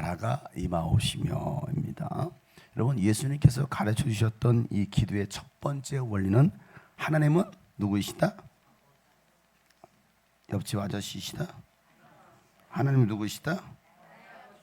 나라가 임하오시며입니다. 여러분, 예수님께서 가르쳐 주셨던 이 기도의 첫 번째 원리는 하나님은 누구이시다? 옆집 아저씨시다? 하나님은 누구이시다?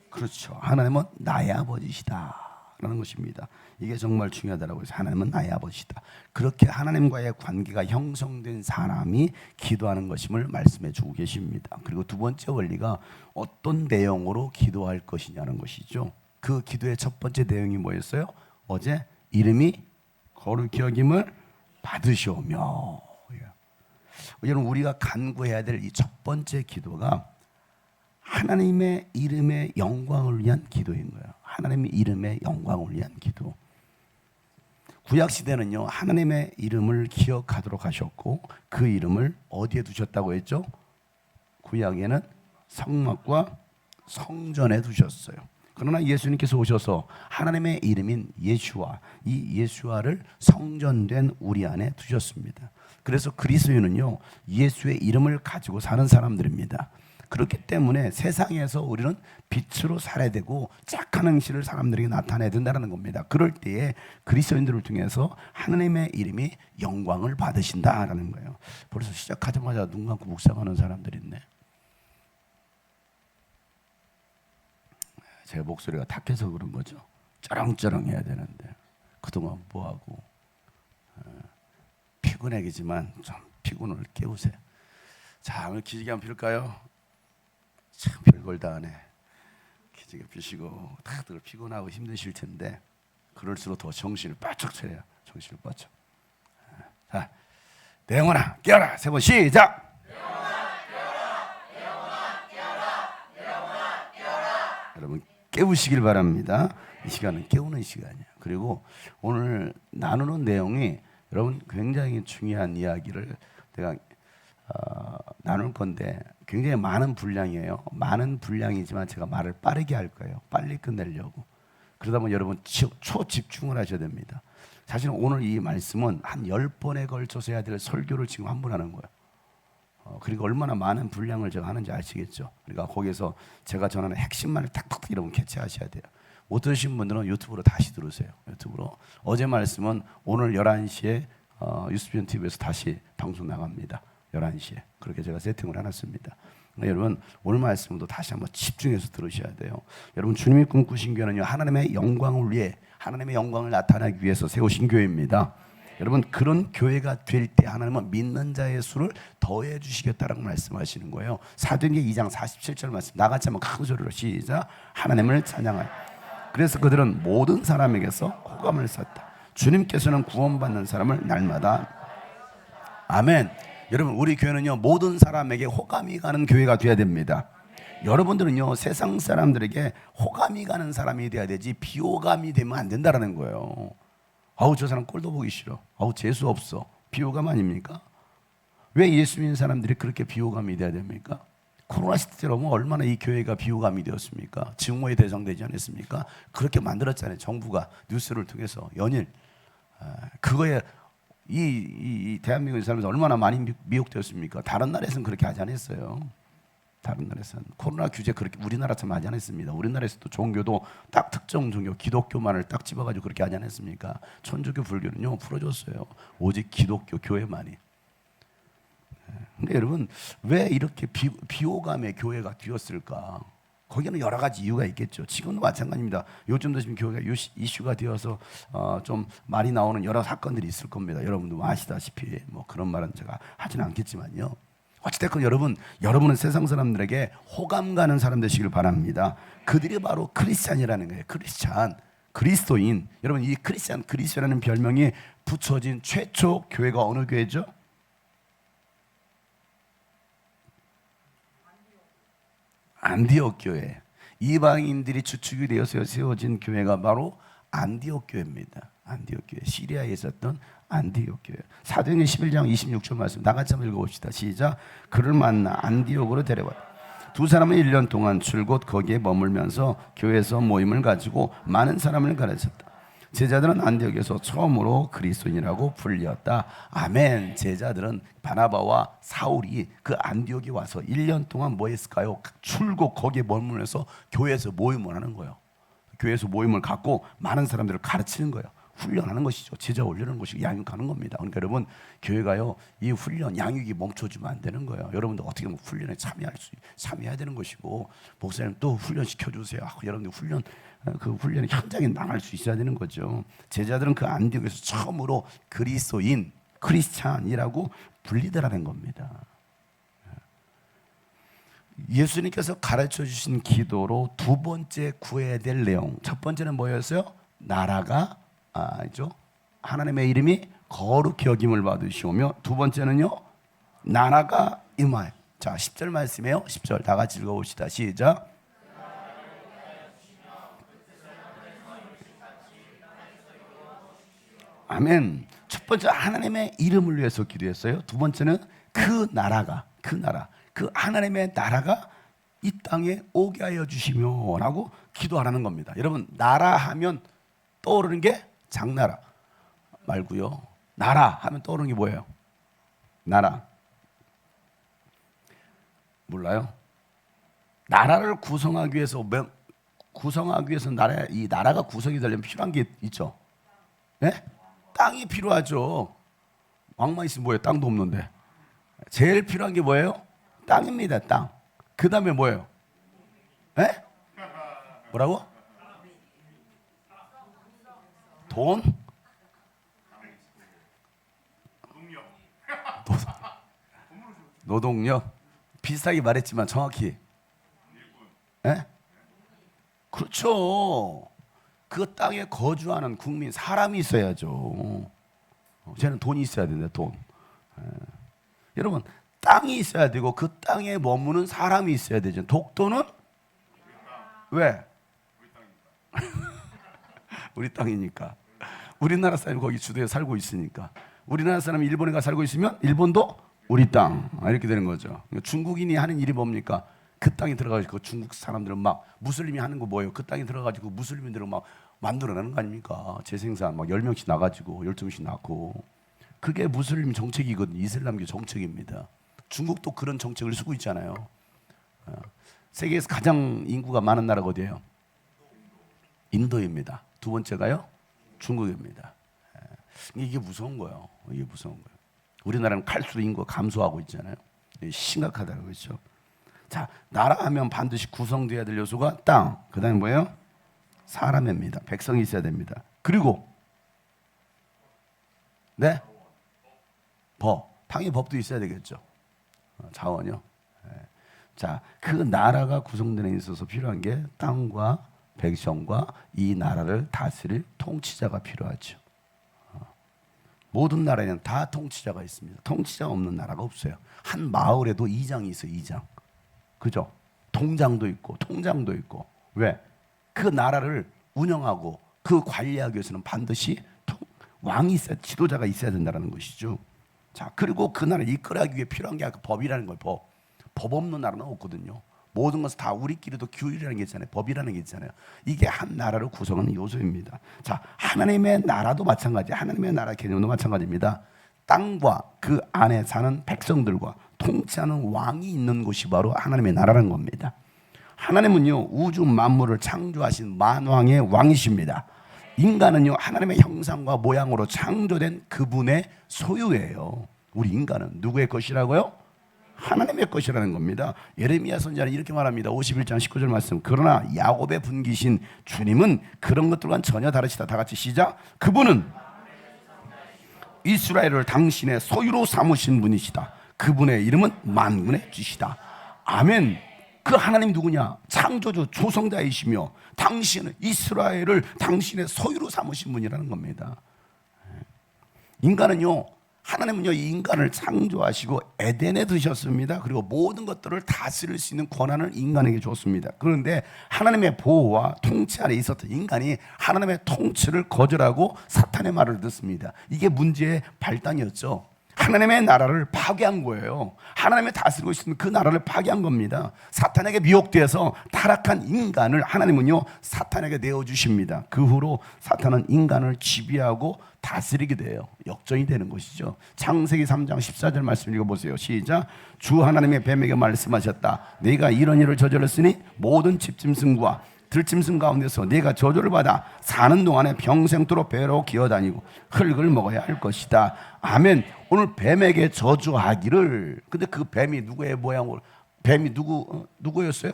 그렇죠. 하나님은 나의 아버지시다 라는 것입니다. 이게 정말 중요하다고 해서 하나님은 나의 아버지시다. 그렇게 하나님과의 관계가 형성된 사람이 기도하는 것임을 말씀해 주고 계십니다. 그리고 두 번째 원리가 어떤 내용으로 기도할 것이냐는 것이죠. 그 기도의 첫 번째 내용이 뭐였어요? 어제 이름이 거룩히 여김을 받으시오며. 여러분, 우리가 간구해야 될 이 첫 번째 기도가 하나님의 이름의 영광을 위한 기도인 거예요. 하나님의 이름의 영광을 위한 기도. 구약 시대는요, 하나님의 이름을 기억하도록 하셨고 그 이름을 어디에 두셨다고 했죠? 구약에는 성막과 성전에 두셨어요. 그러나 예수님께서 오셔서 하나님의 이름인 예수와 이 예수와를 성전된 우리 안에 두셨습니다. 그래서 그리스도인은요, 예수의 이름을 가지고 사는 사람들입니다. 그렇기 때문에 세상에서 우리는 빛으로 살아야 되고 착한 행실을 사람들에게 나타내야 된다는 겁니다. 그럴 때에 그리스도인들을 통해서 하나님의 이름이 영광을 받으신다라는 거예요. 벌써 시작하자마자 눈 감고 묵상하는 사람들이 있네. 제 목소리가 탁해서 그런 거죠. 쩌렁쩌렁 해야 되는데 그동안 뭐하고 피곤하겠지만 좀 피곤을 깨우세요. 자, 오늘 기지개 한번 필까요? 참 별걸 다 하네. 기지개 피시고 다들 피곤하고 힘드실 텐데 그럴수록 더 정신을 바짝 차려야 정신을 바짝. 자, 내 영혼아 깨어라. 세 번 시작. 여러분 깨우시길 바랍니다. 이 시간은 깨우는 시간이에요. 그리고 오늘 나누는 내용이 여러분 굉장히 중요한 이야기를 내가 나눌 건데 굉장히 많은 분량이에요. 많은 분량이지만 제가 말을 빠르게 할 거예요. 빨리 끝내려고. 그러다 보면 여러분 초집중을 하셔야 됩니다. 사실 오늘 이 말씀은 한 10번에 걸쳐서 해야 될 설교를 지금 한 번 하는 거예요. 그리고 얼마나 많은 분량을 제가 하는지 아시겠죠? 그러니까 거기서 제가 전하는 핵심만을 탁탁 여러분 캐치하셔야 돼요. 못 들으신 분들은 유튜브로 다시 들으세요. 유튜브로. 어제 말씀은 오늘 11시에 유스비전 TV에서 다시 방송 나갑니다. 11시에. 그렇게 제가 세팅을 해놨습니다. 그러니까 여러분 오늘 말씀도 다시 한번 집중해서 들으셔야 돼요. 여러분 주님이 꿈꾸신 교회는요, 하나님의 영광을 위해 하나님의 영광을 나타내기 위해서 세우신 교회입니다. 여러분 그런 교회가 될 때 하나님은 믿는 자의 수를 더해 주시겠다라고 말씀하시는 거예요. 사도행전 2장 47절 말씀 나같이 한번 큰 소리로 시작. 하나님을 찬양하여. 그래서 그들은 모든 사람에게서 호감을 샀다. 주님께서는 구원받는 사람을 날마다. 아멘. 여러분 우리 교회는요, 모든 사람에게 호감이 가는 교회가 돼야 됩니다. 여러분들은요, 세상 사람들에게 호감이 가는 사람이 돼야 되지 비호감이 되면 안 된다라는 거예요. 아우 저 사람 꼴도 보기 싫어. 아우 재수 없어. 비호감 아닙니까? 왜 예수 믿는 사람들이 그렇게 비호감이 돼야 됩니까? 코로나 시대처럼 얼마나 이 교회가 비호감이 되었습니까? 증오에 대상되지 않았습니까? 그렇게 만들었잖아요. 정부가 뉴스를 통해서 연일. 그거에 이 대한민국의 사람들 얼마나 많이 미혹되었습니까? 다른 나라에서는 그렇게 하지 않았어요. 다른 나라에서는 코로나 규제 그렇게 우리나라처럼 하지 않았습니다. 우리나라에서도 종교도 딱 특정 종교 기독교만을 딱 집어가지고 그렇게 하지 않았습니까? 천주교 불교는요 풀어줬어요. 오직 기독교 교회만이. 근데 여러분 왜 이렇게 비호감의 교회가 되었을까? 거기는 여러 가지 이유가 있겠죠. 지금도 마찬가지입니다. 요즘도 지금 교회가 이슈가 되어서 좀 말이 나오는 여러 사건들이 있을 겁니다. 여러분도 아시다시피 뭐 그런 말은 제가 하지는 않겠지만요. 어찌됐건 여러분은 세상 사람들에게 호감 가는 사람 되시길 바랍니다. 그들이 바로 크리스찬이라는 거예요. 크리스찬, 그리스도인. 여러분 이 그리스도라는 별명이 붙여진 최초 교회가 어느 교회죠? 안디옥 교회. 이방인들이 주축이 되어서 세워진 교회가 바로 안디옥 교회입니다. 안디옥 교회. 시리아에 있었던 안디옥 교회. 사도행전 11장 26절 말씀 나같이 한번 읽어봅시다. 시작. 그를 만나 안디옥으로 데려와요. 두 사람은 1년 동안 줄곧 거기에 머물면서 교회에서 모임을 가지고 많은 사람을 가르쳤다. 제자들은 안디옥에서 처음으로 그리스도인이라고 불렸다. 아멘. 제자들은 바나바와 사울이 그 안디옥에 와서 1년 동안 뭐 했을까요? 출고 거기에 머물면서 교회에서 모임을 하는 거예요. 교회에서 모임을 갖고 많은 사람들을 가르치는 거예요. 훈련하는 것이죠. 제자 올리는 것이 양육하는 겁니다. 그러니까 여러분, 교회가요, 이 훈련, 양육이 멈춰주면 안 되는 거예요. 여러분들 어떻게 보면 훈련에 참여해야 되는 것이고, 목사님 또 훈련 시켜주세요. 여러분들 훈련, 그 훈련의 현장에 나갈 수 있어야 되는 거죠. 제자들은 그 안디옥에서 처음으로 그리스도인, 크리스찬이라고 불리더라는 겁니다. 예수님께서 가르쳐 주신 기도로 두 번째 구해야 될 내용, 첫 번째는 뭐였어요? 나라가 하나님의 이름이 거룩히 여김을 받으시오며, 두 번째는요, 나라가 임하여. 자, 10절 말씀이에요. 10절 다 같이 읽어봅시다. 시작. 아멘. 첫 번째 하나님의 이름을 위해서 기도했어요. 두 번째는 그 나라, 그 하나님의 나라가 이 땅에 오게 하여 주시며 라고 기도하라는 겁니다. 여러분, 나라 하면 떠오르는 게 장나라 말고요. 나라 하면 떠오르는 게 뭐예요? 나라. 몰라요? 나라를 구성하기 위해서 이 나라가 구성이 되려면 필요한 게 있죠. 네? 땅이 필요하죠. 왕만 있으면 뭐예요? 땅도 없는데. 제일 필요한 게 뭐예요? 땅입니다. 땅. 그 다음에 뭐예요? 네? 뭐라고? 돈? 노동력? 비슷하게 말했지만 정확히. 네? 그렇죠. 그 땅에 거주하는 국민, 사람이 있어야죠. 쟤는 돈이 있어야 된다. 돈. 여러분, 땅이 있어야 되고 그 땅에 머무는 사람이 있어야 되죠. 독도는 왜? 우리 땅이니까. 우리나라 사람이 거기 주도에 살고 있으니까. 우리나라 사람이 일본에 가 살고 있으면 일본도 우리 땅. 이렇게 되는 거죠. 중국인이 하는 일이 뭡니까? 그 땅에 들어가지고 중국 사람들은 막 무슬림이 하는 거 뭐예요? 그 땅에 들어가지고 무슬림들은 막 만들어내는 거 아닙니까? 재생산 막 10명씩 나가지고 12명씩 낳고. 그게 무슬림 정책이거든요. 이슬람교 정책입니다. 중국도 그런 정책을 쓰고 있잖아요. 세계에서 가장 인구가 많은 나라가 어디예요? 인도입니다. 두 번째가요? 중국입니다. 이게 무서운 거예요. 이게 무서운 거예요. 우리나라는 갈수록 인구가 감소하고 있잖아요. 심각하다고 그렇죠. 자, 나라 하면 반드시 구성돼야 될 요소가 땅, 그 다음에 뭐예요? 사람입니다. 백성이 있어야 됩니다. 그리고 네? 당연히 법도 있어야 되겠죠. 자원이요. 자, 그 나라가 구성되는 데 있어서 필요한 게 땅과 백성과 이 나라를 다스릴 통치자가 필요하죠. 모든 나라에는 다 통치자가 있습니다. 통치자가 없는 나라가 없어요. 한 마을에도 이장이 있어요. 이장. 그죠? 동장도 있고 통장도 있고. 왜? 그 나라를 운영하고 그 관리하기 위해서는 반드시 왕이 있어야, 지도자가 있어야 된다는 것이죠. 자, 그리고 그 나라를 이끌어가기 위해 필요한 게 아까 법이라는 거예요. 법 없는 나라는 없거든요. 모든 것은 다 우리끼리도 규율이라는 게 있잖아요. 법이라는 게 있잖아요. 이게 한 나라를 구성하는 요소입니다. 자, 하나님의 나라도 마찬가지. 하나님의 나라 개념도 마찬가지입니다. 땅과 그 안에 사는 백성들과 통치하는 왕이 있는 곳이 바로 하나님의 나라라는 겁니다. 하나님은요, 우주 만물을 창조하신 만왕의 왕이십니다. 인간은요, 하나님의 형상과 모양으로 창조된 그분의 소유예요. 우리 인간은 누구의 것이라고요? 하나님의 것이라는 겁니다. 예레미야 선지자는 이렇게 말합니다. 51장 19절 말씀. 그러나 야곱의 분기신 주님은 그런 것들과는 전혀 다르시다. 다 같이 시작. 그분은 이스라엘을 당신의 소유로 삼으신 분이시다. 그분의 이름은 만군의 주시다. 아멘. 그 하나님 누구냐? 창조주 조성자이시며 당신은 이스라엘을 당신의 소유로 삼으신 분이라는 겁니다. 인간은요, 하나님은요, 이 인간을 창조하시고 에덴에 두셨습니다. 그리고 모든 것들을 다스릴 수 있는 권한을 인간에게 줬습니다. 그런데 하나님의 보호와 통치 아래 있었던 인간이 하나님의 통치를 거절하고 사탄의 말을 듣습니다. 이게 문제의 발단이었죠. 하나님의 나라를 파괴한 거예요. 하나님이 다스리고 있는 그 나라를 파괴한 겁니다. 사탄에게 미혹되어서 타락한 인간을 하나님은요 사탄에게 내어주십니다. 그 후로 사탄은 인간을 지배하고 다스리게 돼요. 역전이 되는 것이죠. 창세기 3장 14절 말씀 읽어보세요. 시작. 주 하나님의 뱀에게 말씀하셨다. 네가 이런 일을 저질렀으니 모든 집짐승과 들짐승 가운데서 네가 저주를 받아 사는 동안에 평생토록 배로 기어다니고 흙을 먹어야 할 것이다. 아멘. 오늘 뱀에게 저주하기를. 근데 그 뱀이 누구의 모양으로, 뱀이 누구였어요?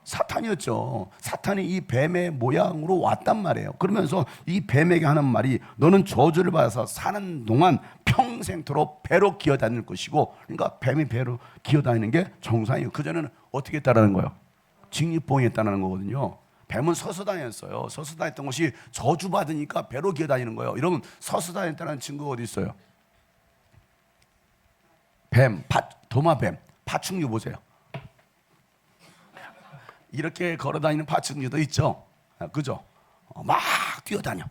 사탄이었죠. 사탄이 이 뱀의 모양으로 왔단 말이에요. 그러면서 이 뱀에게 하는 말이 너는 저주를 받아서 사는 동안 평생토록 배로 기어다닐 것이고, 그러니까 뱀이 배로 기어다니는 게 정상이에요. 그전에는 어떻게 했다라는 거예요? 직립보행에 했다는 거거든요. 뱀은 서서 다녔어요. 서서 다녔던 것이 저주받으니까 배로 기어다니는 거예요. 이러면 서서 다녔다는 증거가 어디 있어요? 뱀, 도마뱀, 파충류 보세요. 이렇게 걸어다니는 파충류도 있죠. 그죠? 막 뛰어다녀.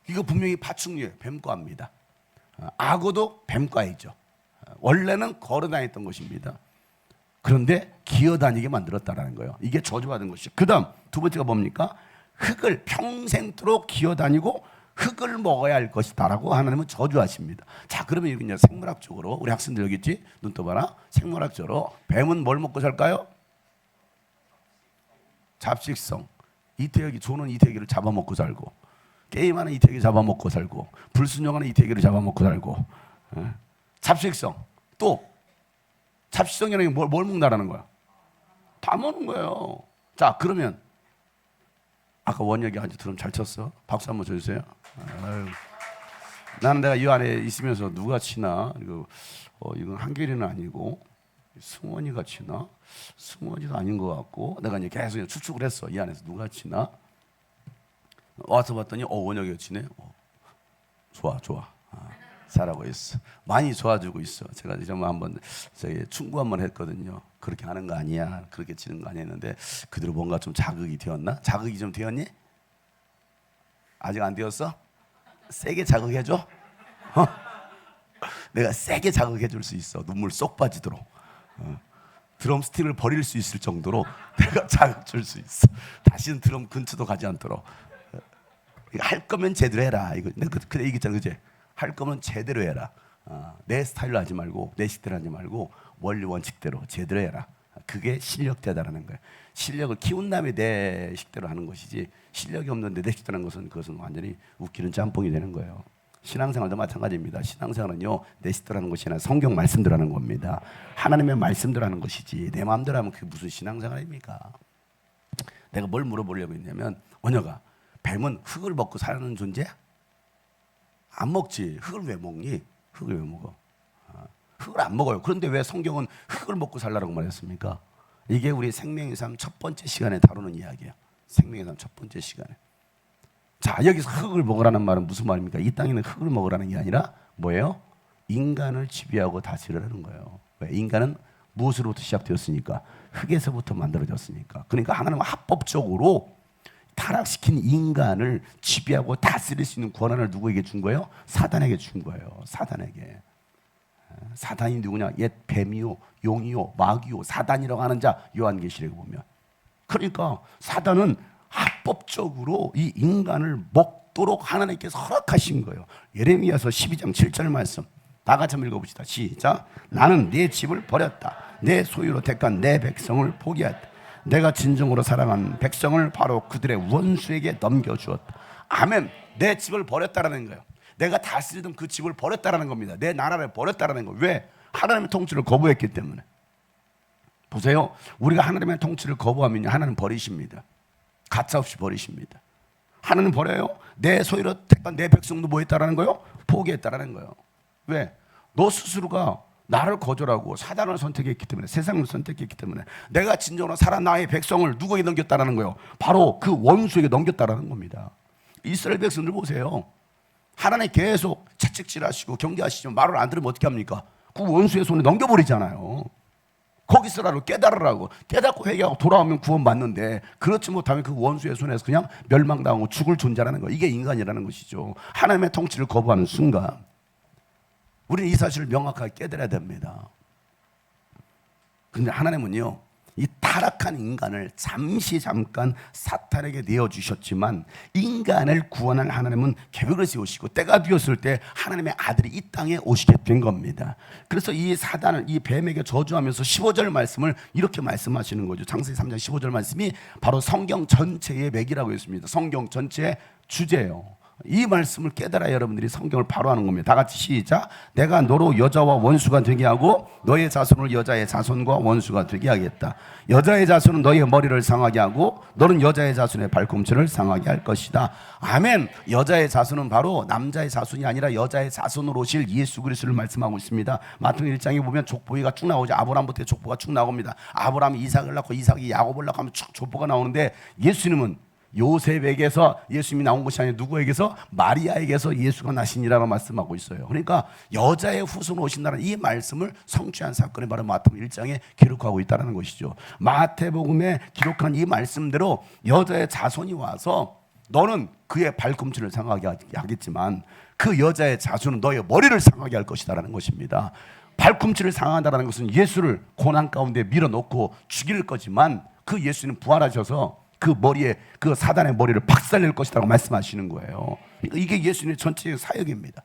이거 분명히 파충류예요. 뱀과입니다. 악어도 뱀과이죠. 원래는 걸어다녔던 것입니다. 그런데 기어다니게 만들었다라는 거예요. 이게 저주받은 것이죠. 그 다음 두 번째가 뭡니까? 흙을 평생토록 기어다니고 흙을 먹어야 할 것이다라고 하나님은 저주하십니다. 자, 그러면 이제 생물학적으로 우리 학생들 여기 있지? 눈 떠봐라. 생물학적으로 뱀은 뭘 먹고 살까요? 잡식성. 이태혁이 조는 이태혁이를 잡아먹고 살고, 게임하는 이태혁이 잡아먹고 살고, 불순종하는 이태혁이를 잡아먹고 살고. 잡식성. 또 잡식성이라는 게 뭘 먹는다라는 거야? 다 먹는 거예요. 자, 그러면 아까 원혁이 아주 드럼 잘 쳤어. 박수 한번 쳐주세요. 아유. 나는 내가 이 안에 있으면서 누가 치나? 이건 한결이는 아니고 승원이가 치나? 승원이도 아닌 것 같고, 내가 이제 계속 추측을 했어. 이 안에서 누가 치나? 와서 봤더니 원혁이가 치네. 좋아. 잘하고 있어. 많이 좋아지고 있어. 제가 이제 한번 충고 한번 했거든요. 그렇게 하는 거 아니야. 그렇게 치는 거 아니야 했는데 그대로 뭔가 좀 자극이 되었나? 자극이 좀 되었니? 아직 안 되었어? 세게 자극해줘? 내가 세게 자극해줄 수 있어. 눈물 쏙 빠지도록. 드럼스틱을 버릴 수 있을 정도로 내가 자극 줄 수 있어. 다시는 드럼 근처도 가지 않도록. 할 거면 제대로 해라. 이거 내가 그때 얘기했잖아, 그제? 할 거면 제대로 해라. 내 스타일로 하지 말고, 내 식대로 하지 말고 원리 원칙대로 제대로 해라. 그게 실력되다라는 거예요. 실력을 키운 다음에 내 식대로 하는 것이지, 실력이 없는데 내 식대로 하는 것은 그것은 완전히 웃기는 짬뽕이 되는 거예요. 신앙생활도 마찬가지입니다. 신앙생활은요, 내 식대로 하는 것이 아니라 성경 말씀대로 하는 겁니다. 하나님의 말씀대로 하는 것이지 내 마음대로 하면 그게 무슨 신앙생활입니까? 내가 뭘 물어보려고 했냐면, 원혁아, 뱀은 흙을 먹고 사는 존재야? 안 먹지. 흙을 왜 먹니? 흙을 왜 먹어? 흙을 안 먹어요. 그런데 왜 성경은 흙을 먹고 살라고 말했습니까? 이게 우리 생명의 삶 첫 번째 시간에 다루는 이야기예요. 생명의 삶 첫 번째 시간에. 자, 여기서 흙을 먹으라는 말은 무슨 말입니까? 이 땅에는 흙을 먹으라는 게 아니라 뭐예요? 인간을 지배하고 다스리라는 거예요. 왜? 인간은 무엇으로부터 시작되었으니까? 흙에서부터 만들어졌으니까. 그러니까 하나님은 합법적으로 타락시킨 인간을 지배하고 다스릴 수 있는 권한을 누구에게 준 거예요? 사단에게 준 거예요. 사단에게. 사단이 누구냐? 옛 뱀이요, 용이요, 마귀요, 사단이라고 하는 자, 요한계시록에 보면. 그러니까 사단은 합법적으로 이 인간을 먹도록 하나님께서 허락하신 거예요. 예레미야서 12장 7절 말씀 다 같이 한번 읽어봅시다. 시작. 나는 내 집을 버렸다. 내 소유로 택한 내 백성을 포기했다. 내가 진정으로 사랑한 백성을 바로 그들의 원수에게 넘겨주었다. 아멘. 내 집을 버렸다라는 거예요. 내가 다스리던 그 집을 버렸다라는 겁니다. 내 나라를 버렸다라는 거예요. 왜? 하나님의 통치를 거부했기 때문에. 보세요. 우리가 하나님의 통치를 거부하면 하나님 버리십니다. 가차없이 버리십니다. 하나님 버려요. 내 소유로 택한 내 백성도 뭐 했다라는 거예요? 포기했다라는 거예요. 왜? 너 스스로가 나를 거절하고 사단을 선택했기 때문에, 세상을 선택했기 때문에 내가 진정으로 살아 나의 백성을 누구에게 넘겼다라는 거예요? 바로 그 원수에게 넘겼다라는 겁니다. 이스라엘 백성들 보세요. 하나님 계속 채찍질하시고 경계하시지만 말을 안 들으면 어떻게 합니까? 그 원수의 손에 넘겨버리잖아요. 거기서라도 깨달으라고. 깨닫고 회개하고 돌아오면 구원받는데, 그렇지 못하면 그 원수의 손에서 그냥 멸망당하고 죽을 존재라는 거예요. 이게 인간이라는 것이죠. 하나님의 통치를 거부하는 순간 우리는 이 사실을 명확하게 깨달아야 됩니다. 근데 하나님은요, 이 타락한 인간을 잠깐 사탄에게 내어주셨지만 인간을 구원할 하나님은 계획을 세우시고 때가 되었을 때 하나님의 아들이 이 땅에 오시게 된 겁니다. 그래서 이 사단을 이 뱀에게 저주하면서 15절 말씀을 이렇게 말씀하시는 거죠. 창세기 3장 15절 말씀이 바로 성경 전체의 맥이라고 했습니다. 성경 전체의 주제예요. 이 말씀을 깨달아야 여러분들이 성경을 바로 하는 겁니다. 다 같이 시작. 내가 너로 여자와 원수가 되게 하고 너의 자손을 여자의 자손과 원수가 되게 하겠다. 여자의 자손은 너의 머리를 상하게 하고 너는 여자의 자손의 발꿈치를 상하게 할 것이다. 아멘. 여자의 자손은 바로 남자의 자손이 아니라 여자의 자손으로 오실 예수 그리스도를 말씀하고 있습니다. 마태복음 1장에 보면 족보기가 쭉 나오죠. 아브라함부터 족보가 쭉 나옵니다. 아브라함이 이삭을 낳고 이삭이 야곱을 낳고 하면 쭉 족보가 나오는데 예수님은 요셉에게서 예수님이 나온 것이 아니라 누구에게서? 마리아에게서 예수가 나시니라고 말씀하고 있어요. 그러니까 여자의 후손으로 오신다는 이 말씀을 성취한 사건이 바로 마태복음 1장에 기록하고 있다는 것이죠. 마태복음에 기록한 이 말씀대로 여자의 자손이 와서 너는 그의 발꿈치를 상하게 하겠지만 그 여자의 자손은 너의 머리를 상하게 할 것이다라는 것입니다. 발꿈치를 상한다는 것은 예수를 고난 가운데 밀어넣고 죽일 거지만 그 예수는 부활하셔서 그 머리에 그 사단의 머리를 박살낼 것이라고 말씀하시는 거예요. 그러니까 이게 예수님의 전체의 사역입니다.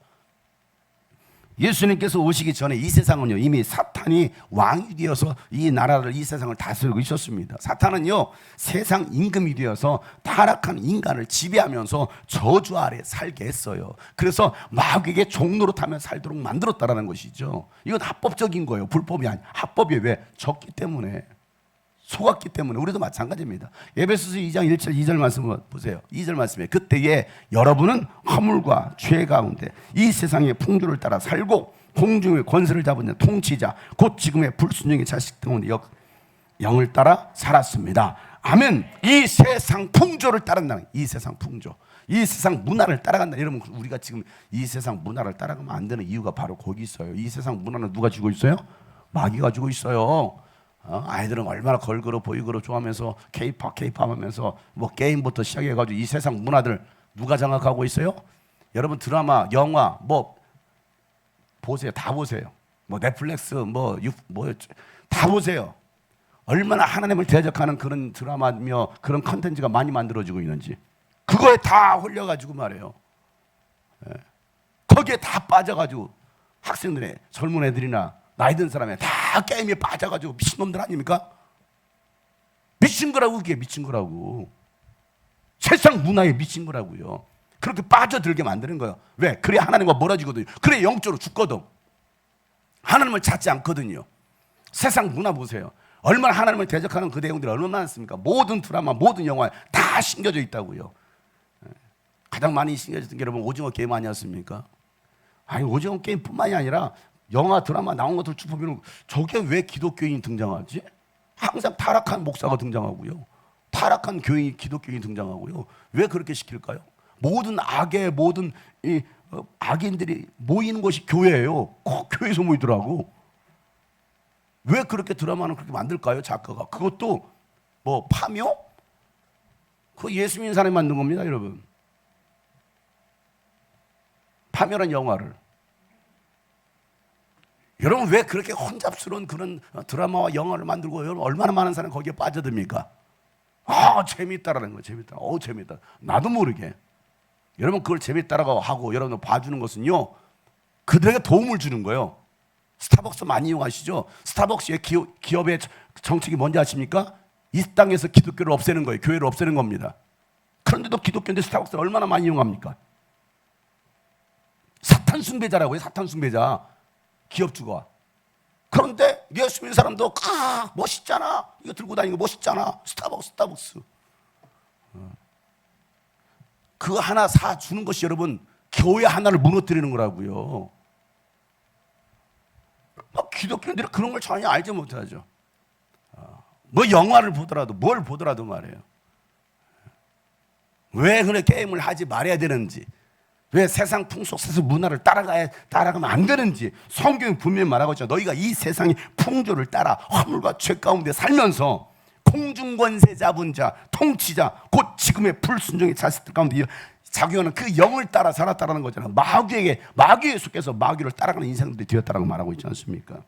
예수님께서 오시기 전에 이 세상은요 이미 사탄이 왕이 되어서 이 나라를 이 세상을 다스리고 있었습니다. 사탄은요 세상 임금이 되어서 타락한 인간을 지배하면서 저주 아래 살게 했어요. 그래서 마귀에게 종로로 타며 살도록 만들었다라는 것이죠. 이건 합법적인 거예요. 불법이 아니 합법이 왜? 적기 때문에. 속았기 때문에. 우리도 마찬가지입니다. 에베소서 2장 1절 2절 말씀을 보세요. 2절 말씀에 그때에 여러분은 허물과 죄 가운데 이 세상의 풍조를 따라 살고 공중의 권세를 잡은 통치자 곧 지금의 불순종의 자식 가운데 영을 따라 살았습니다. 아멘. 이 세상 풍조를 따른다는 이 세상 풍조, 이 세상 문화를 따라간다. 여러분 우리가 지금 이 세상 문화를 따라가면 안 되는 이유가 바로 거기 있어요. 이 세상 문화는 누가 쥐고 있어요? 마귀가 쥐고 있어요. 아이들은 얼마나 걸그룹 보이그룹 좋아하면서 케이팝 하면서 뭐 게임부터 시작해가지고 이 세상 문화들 누가 장악하고 있어요? 여러분 드라마, 영화 뭐 보세요. 다 보세요. 뭐 넷플릭스 뭐 다 보세요. 얼마나 하나님을 대적하는 그런 드라마며 그런 컨텐츠가 많이 만들어지고 있는지 그거에 다 홀려가지고 말이에요. 거기에 다 빠져가지고 학생들의 젊은 애들이나 나이 든 사람이 다 게임에 빠져가지고 미친놈들 아닙니까? 미친 거라고. 그게 미친 거라고. 세상 문화에 미친 거라고요. 그렇게 빠져들게 만드는 거예요. 왜? 그래 하나님과 멀어지거든요. 그래 영적으로 죽거든. 하나님을 찾지 않거든요. 세상 문화 보세요. 얼마나 하나님을 대적하는 그 내용들이 얼마나 많습니까? 모든 드라마, 모든 영화에 다 심겨져 있다고요. 가장 많이 심겨졌던 게 여러분 오징어 게임 아니었습니까? 아니 오징어 게임뿐만이 아니라 영화 드라마 나온 것들 쭉 보면 저게 왜 기독교인이 등장하지? 항상 타락한 목사가 등장하고요. 타락한 교인, 기독교인이 등장하고요. 왜 그렇게 시킬까요? 모든 악의 모든 악인들이 모이는 것이 교회예요. 꼭 교회에서 모이더라고. 왜 그렇게 드라마는 그렇게 만들까요? 작가가. 그것도 뭐 파묘? 그거 예수 믿는 사람이 만든 겁니다, 여러분. 파묘란 영화를. 여러분 왜 그렇게 혼잡스러운 그런 드라마와 영화를 만들고 여러분 얼마나 많은 사람이 거기에 빠져듭니까? 재밌다라는 거예요. 재밌다. 재밌다. 나도 모르게. 여러분 그걸 재밌다라고 하고 여러분 봐주는 것은요 그들에게 도움을 주는 거예요. 스타벅스 많이 이용하시죠? 스타벅스의 기업의 정책이 뭔지 아십니까? 이 땅에서 기독교를 없애는 거예요. 교회를 없애는 겁니다. 그런데도 기독교인데 스타벅스를 얼마나 많이 이용합니까? 사탄 숭배자라고요. 사탄 숭배자. 기업주가. 그런데 예수 믿는 사람도 멋있잖아. 이거 들고 다니는 거 멋있잖아. 스타벅스. 그거 하나 사주는 것이 여러분 교회 하나를 무너뜨리는 거라고요. 기독교인들이 그런 걸 전혀 알지 못하죠. 뭐 영화를 보더라도 뭘 보더라도 말이에요. 왜 그래 게임을 하지 말아야 되는지, 왜 세상 풍속, 세상 문화를 따라가면 안 되는지 성경이 분명히 말하고 있죠. 너희가 이 세상의 풍조를 따라 허물과 죄 가운데 살면서 공중권세 잡은 자, 통치자, 곧 지금의 불순종의 자식들 가운데 자기는 그 영을 따라 살았다는 거잖아요. 마귀에 속해서 마귀를 따라가는 인생들이 되었다라고 말하고 있지 않습니까?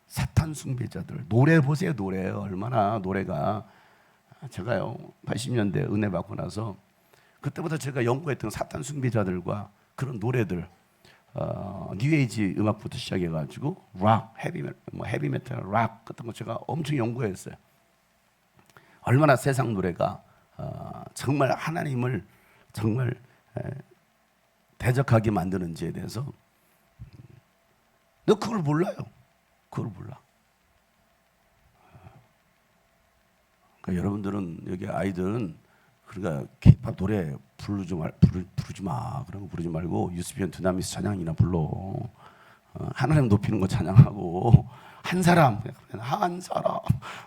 사탄 숭배자들 노래 보세요. 노래 얼마나 노래가 제가요 80년대 은혜 받고 나서 그때부터 제가 연구했던 사탄 숭배자들과 그런 노래들 뉴에이지 음악부터 시작해가지고 락, 헤비메탈, 락 같은 거 제가 엄청 연구했어요. 얼마나 세상 노래가 정말 하나님을 정말 대적하게 만드는지에 대해서 너 그걸 몰라요. 그걸 몰라. 그러니까 여러분들은 여기 아이들은 그러니까 K-팝 노래 부르지 마. 그런 거 부르지 말고 유스비언 두나미스 찬양이나 불러. 하나님 높이는 거 찬양하고 한 사람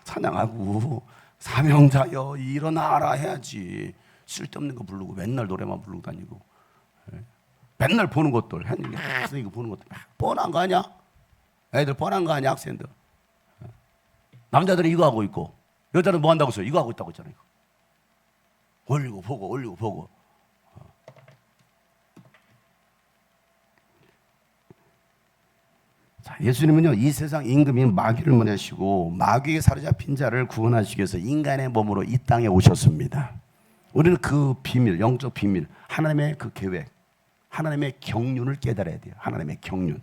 찬양하고 사명자여 일어나라 해야지. 쓸데없는 거 부르고 맨날 노래만 부르고 다니고 맨날 보는 것들 계속 이거 보는 것들 뻔한 거 아니야? 애들 뻔한 거 아니야? 학생들 남자들은 이거 하고 있고 여자는 뭐 한다고 써요? 이거 하고 있다고 했잖아요. 올리고 보고 자, 예수님은요 이 세상 임금인 마귀를 물리치고 마귀에 사로잡힌 자를 구원하시기 위해서 인간의 몸으로 이 땅에 오셨습니다. 우리는 그 비밀, 영적 비밀, 하나님의 그 계획, 하나님의 경륜을 깨달아야 돼요. 하나님의 경륜.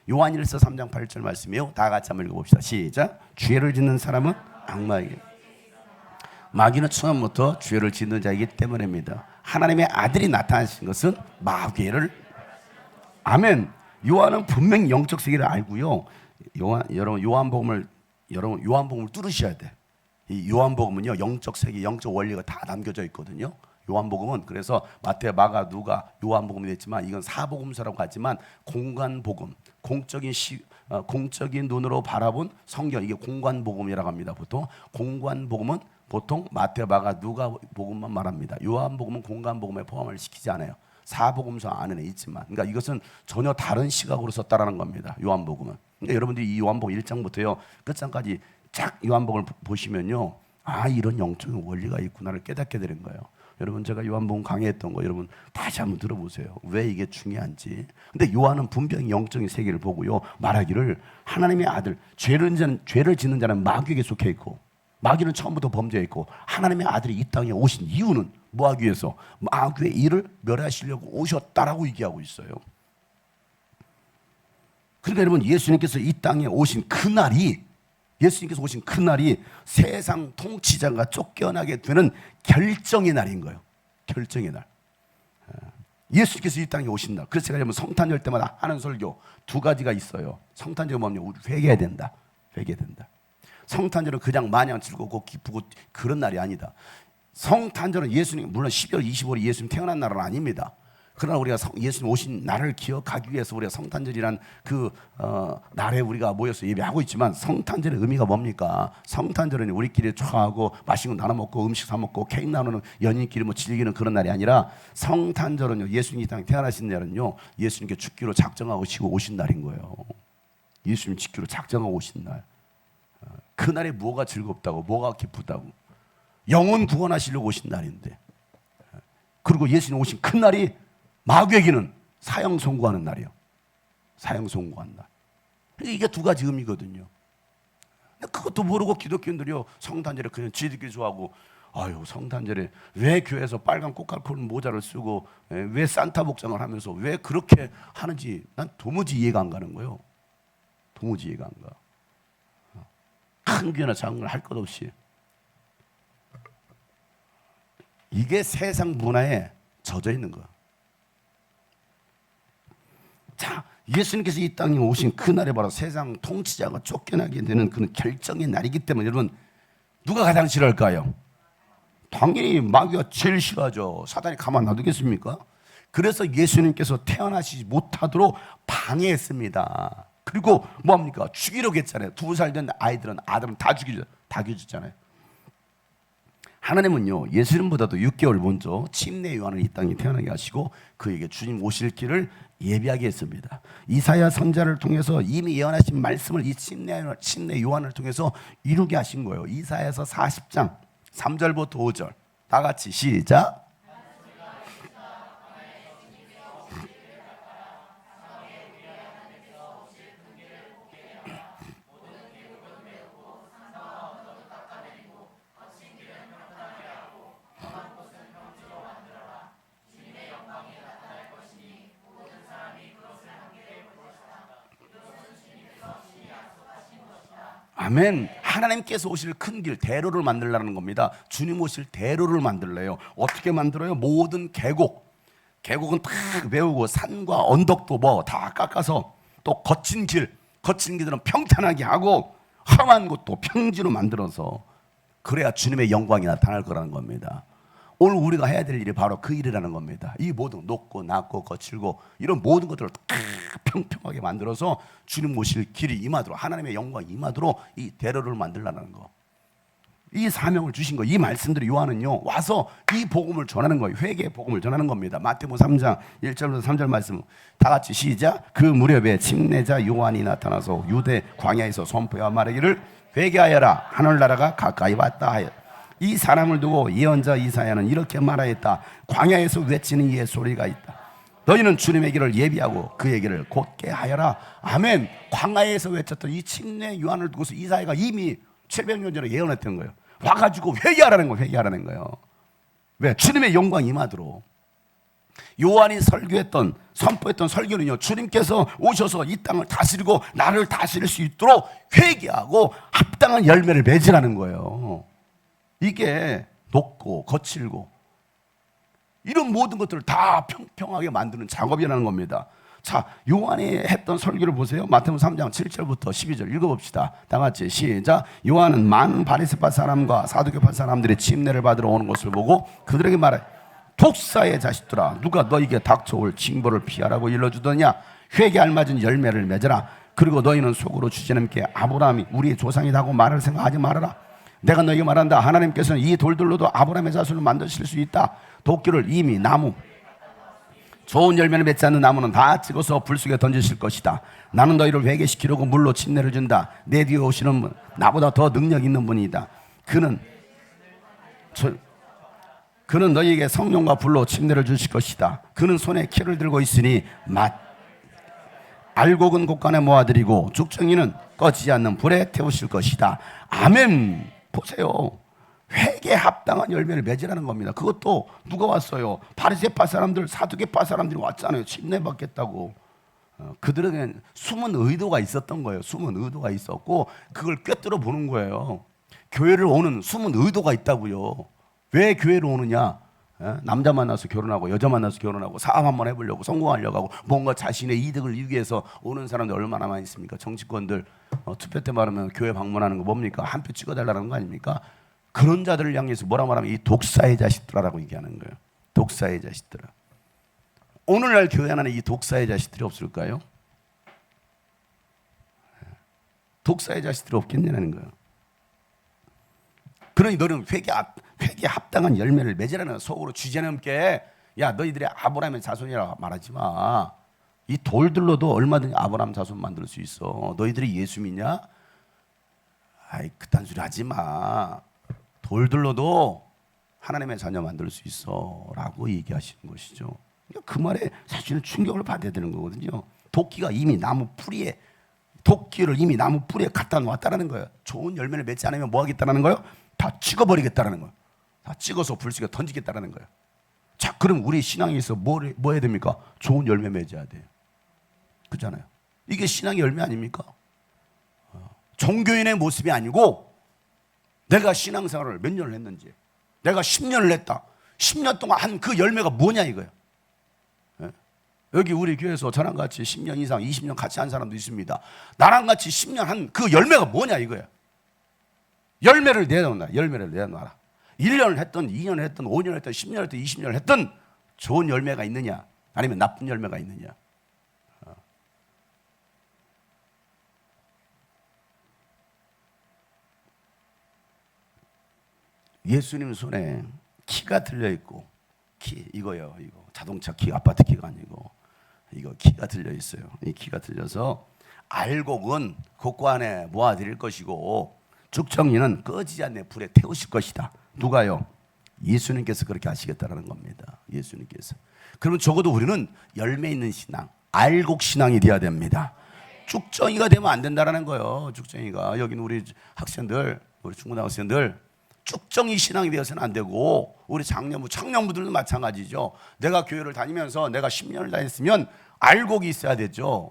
요한일서 3장 8절 말씀이요. 다 같이 한번 읽어봅시다. 시작. 죄를 짓는 사람은 악마에게. 마귀는 처음부터 죄를 짓는 자이기 때문입니다. 하나님의 아들이 나타나신 것은 마귀를. 아멘. 요한은 분명히 영적 세계를 알고요. 여러분 요한복음을 뚫으셔야 돼. 이 요한복음은요 영적 세계, 영적 원리가 다 담겨져 있거든요. 요한복음은 그래서 마태, 마가, 누가 요한복음이 됐지만 이건 사복음서라고 하지만 공간복음, 공적인 눈으로 바라본 성경, 이게 공간복음이라고 합니다. 보통 공간복음은 보통 마태, 마가, 누가 복음만 말합니다. 요한복음은 공간복음에 포함을 시키지 않아요. 사복음서 안에 있지만, 그러니까 이것은 전혀 다른 시각으로 썼다라는 겁니다. 요한복음은. 그러니까 여러분들이 이 요한복음 1장부터요 끝장까지 쫙 요한복음을 보시면요, 아 이런 영적인 원리가 있구나를 깨닫게 되는 거예요. 여러분 제가 요한복음 강의했던 거 여러분 다시 한번 들어보세요. 왜 이게 중요한지. 근데 요한은 분명히 영적인 세계를 보고요 말하기를 하나님의 아들, 죄를 짓는 자는 마귀에게 속해 있고 마귀는 처음부터 범죄했고 하나님의 아들이 이 땅에 오신 이유는 뭐 하기 위해서? 마귀의 일을 멸하시려고 오셨다라고 얘기하고 있어요. 그러니까 여러분 예수님께서 이 땅에 오신 그날이 세상 통치자가 쫓겨나게 되는 결정의 날인 거예요. 결정의 날. 예수님께서 이 땅에 오신 날. 그래서 제가 여러분 성탄절 때마다 하는 설교 두 가지가 있어요. 성탄절은 뭐냐? 우리 회개해야 된다. 성탄절은 그냥 마냥 즐겁고 기쁘고 그런 날이 아니다. 성탄절은 예수님, 물론 12월 25일이 예수님 태어난 날은 아닙니다. 그러나 우리가 예수님 오신 날을 기억하기 위해서 우리가 성탄절이란 그 날에 우리가 모여서 예배하고 있지만 성탄절의 의미가 뭡니까? 성탄절은 우리끼리 축하하고 맛있는 거 나눠 먹고 음식 사 먹고 케이크 나누는 연인끼리 뭐 즐기는 그런 날이 아니라 성탄절은요 예수님이 이 땅에 태어나신 날은요 예수님께 죽기로 작정하고 오신 날인 거예요. 예수님 죽기로 작정하고 오신 날. 그날에 뭐가 즐겁다고 뭐가 기쁘다고 영혼 구원하시려고 오신 날인데, 그리고 예수님 오신 그 날이 마귀에게는 사형 선고하는 날이에요. 사형 선고하는 날. 이게 두 가지 의미거든요. 그것도 모르고 기독교인들이요 성탄절에 그냥 지들끼리 좋아하고, 아유 성탄절에 왜 교회에서 빨간 꽃갈콘 모자를 쓰고 왜 산타 복장을 하면서 왜 그렇게 하는지 난 도무지 이해가 안 가는 거예요. 도무지 이해가 안 가. 큰 교회나 작은 걸 할 것 없이. 이게 세상 문화에 젖어 있는 거야. 자, 예수님께서 이 땅에 오신 그날에 바로 세상 통치자가 쫓겨나게 되는 그런 결정의 날이기 때문에 여러분 누가 가장 싫어할까요? 당연히 마귀가 제일 싫어하죠. 사단이 가만 놔두겠습니까? 그래서 예수님께서 태어나시지 못하도록 방해했습니다. 그리고 뭐합니까? 죽이려고 했잖아요. 2살 된 아들은 다 죽여줬잖아요. 하나님은요 예수님보다도 6개월 먼저 침례 요한을 이 땅에 태어나게 하시고 그에게 주님 오실 길을 예비하게 했습니다. 이사야 선지자를 통해서 이미 예언하신 말씀을 이 침례 요한을 통해서 이루게 하신 거예요. 이사야서 40장 3절부터 5절 다 같이 시작. 아멘. 하나님께서 오실 큰 길, 대로를 만들라는 겁니다. 주님 오실 대로를 만들래요. 어떻게 만들어요? 모든 계곡은 다 메우고 산과 언덕도 뭐 다 깎아서 또 거친 길들은 평탄하게 하고 험한 곳도 평지로 만들어서 그래야 주님의 영광이 나타날 거라는 겁니다. 오늘 우리가 해야 될 일이 바로 그 일이라는 겁니다. 이 모든 높고 낮고 거칠고 이런 모든 것들을 다 평평하게 만들어서 주님 오실 길이 임하도록, 하나님의 영광이 임하도록 이 대로를 만들라는 거. 이 사명을 주신 거, 이 말씀들이 요한은요 와서 이 복음을 전하는 거예요. 회개의 복음을 전하는 겁니다. 마태복음 3장 1절부터 3절 말씀 다 같이 시작. 그 무렵에 침례자 요한이 나타나서 유대 광야에서 선포하여 말하기를 회개하여라, 하늘나라가 가까이 왔다 하여. 이 사람을 두고 예언자 이사야는 이렇게 말하였다. 광야에서 외치는 이의 소리가 있다. 너희는 주님의 길을 예비하고 그의 길을 곧게 하여라. 아멘. 광야에서 외쳤던 이 침례 요한을 두고서 이사야가 이미 700년 전에 예언했던 거예요. 와가지고 회개하라는 거예요. 회개하라는 거예요. 왜? 주님의 영광이 임하도록. 요한이 선포했던 설교는요, 주님께서 오셔서 이 땅을 다스리고 나를 다스릴 수 있도록 회개하고 합당한 열매를 맺으라는 거예요. 이게 높고 거칠고 이런 모든 것들을 다 평평하게 만드는 작업이라는 겁니다. 자, 요한이 했던 설교를 보세요. 마태복음 3장 7절부터 12절 읽어봅시다. 다 같이 시작. 요한은 많은 바리새파 사람과 사두개파 사람들이 침례를 받으러 오는 것을 보고 그들에게 말해, 독사의 자식들아, 누가 너에게 닥쳐올 징벌을 피하라고 일러주더냐. 회개 알맞은 열매를 맺어라. 그리고 너희는 속으로 주제님께 아브라함이 우리의 조상이라고 말을 생각하지 말아라. 내가 너에게 말한다. 하나님께서는 이 돌들로도 아브라함의 자손을 만드실 수 있다. 도끼를 이미 좋은 열매를 맺지 않는 나무는 다 찍어서 불 속에 던지실 것이다. 나는 너희를 회개시키려고 물로 침례를 준다. 내 뒤에 오시는 분, 나보다 더 능력 있는 분이다. 그는 너희에게 성령과 불로 침례를 주실 것이다. 그는 손에 키를 들고 있으니 알곡은 곳간에 모아드리고 죽정이는 꺼지지 않는 불에 태우실 것이다. 아멘. 보세요. 회개에 합당한 열매를 맺으라는 겁니다. 그것도 누가 왔어요? 바리새파 사람들, 사두개파 사람들이 왔잖아요. 침례 받겠다고. 그들에게는 숨은 의도가 있었던 거예요. 숨은 의도가 있었고 그걸 꿰뚫어 보는 거예요. 교회를 오는 숨은 의도가 있다고요. 왜 교회를 오느냐? 남자 만나서 결혼하고 여자 만나서 결혼하고 사업 한번 해보려고, 성공하려고 하고 뭔가 자신의 이득을 위해서 오는 사람들 얼마나 많이 있습니까? 정치권들 투표 때 말하면 교회 방문하는 거 뭡니까? 한 표 찍어달라는 거 아닙니까? 그런 자들을 향해서 뭐라 말하면 이 독사의 자식들아라고 얘기하는 거예요. 독사의 자식들아. 오늘날 교회 안에 이 독사의 자식들이 없을까요? 독사의 자식들이 없겠냐는 거예요. 그러니 너는 회개에 합당한 열매를 맺으라는, 속으로 주제넘게 야 너희들이 아브라함의 자손이라고 말하지 마. 이 돌들로도 얼마든지 아브라함 자손 만들 수 있어. 너희들이 예수 믿냐? 아이 그딴 소리 하지 마. 돌들로도 하나님의 자녀 만들 수 있어 라고 얘기하시는 것이죠. 그 말에 사실은 충격을 받아야 되는 거거든요. 도끼를 이미 나무 뿌리에 갖다 놓았다는 거예요. 좋은 열매를 맺지 않으면 뭐 하겠다는 거예요? 다 찍어버리겠다는 거예요. 다 찍어서 불 속에 던지겠다는 거예요. 자, 그럼 우리 신앙에 있어 뭐 해야 됩니까? 좋은 열매 맺어야 돼요. 그렇잖아요. 이게 신앙의 열매 아닙니까? 종교인의 모습이 아니고 내가 신앙생활을 몇 년을 했는지, 내가 10년을 했다. 10년 동안 한 그 열매가 뭐냐 이거예요. 여기 우리 교회에서 저랑 같이 10년 이상, 20년 같이 한 사람도 있습니다. 나랑 같이 10년 한 그 열매가 뭐냐 이거예요. 열매를 내놔라. 1년을 했든 2년을 했든 5년을 했든 10년을 했든 20년을 했든 좋은 열매가 있느냐 아니면 나쁜 열매가 있느냐. 예수님 손에 키가 들려있고, 이거 자동차 키, 아파트 키가 아니고 이거 키가 들려있어요. 이 키가 들려서 알곡은 곳간에 모아드릴 것이고 죽정이는 꺼지지 않는 불에 태우실 것이다. 누가요? 예수님께서 그렇게 하시겠다는 겁니다. 예수님께서. 그러면 적어도 우리는 열매 있는 신앙, 알곡 신앙이 되어야 됩니다. 죽정이가 되면 안 된다는 거예요. 죽정이가. 여기는 우리 학생들, 우리 중고등학생들 쭉정이 신앙이 되어서는 안 되고, 우리 청년부들도 마찬가지죠. 내가 교회를 다니면서 내가 10년을 다녔으면 알곡이 있어야 되죠.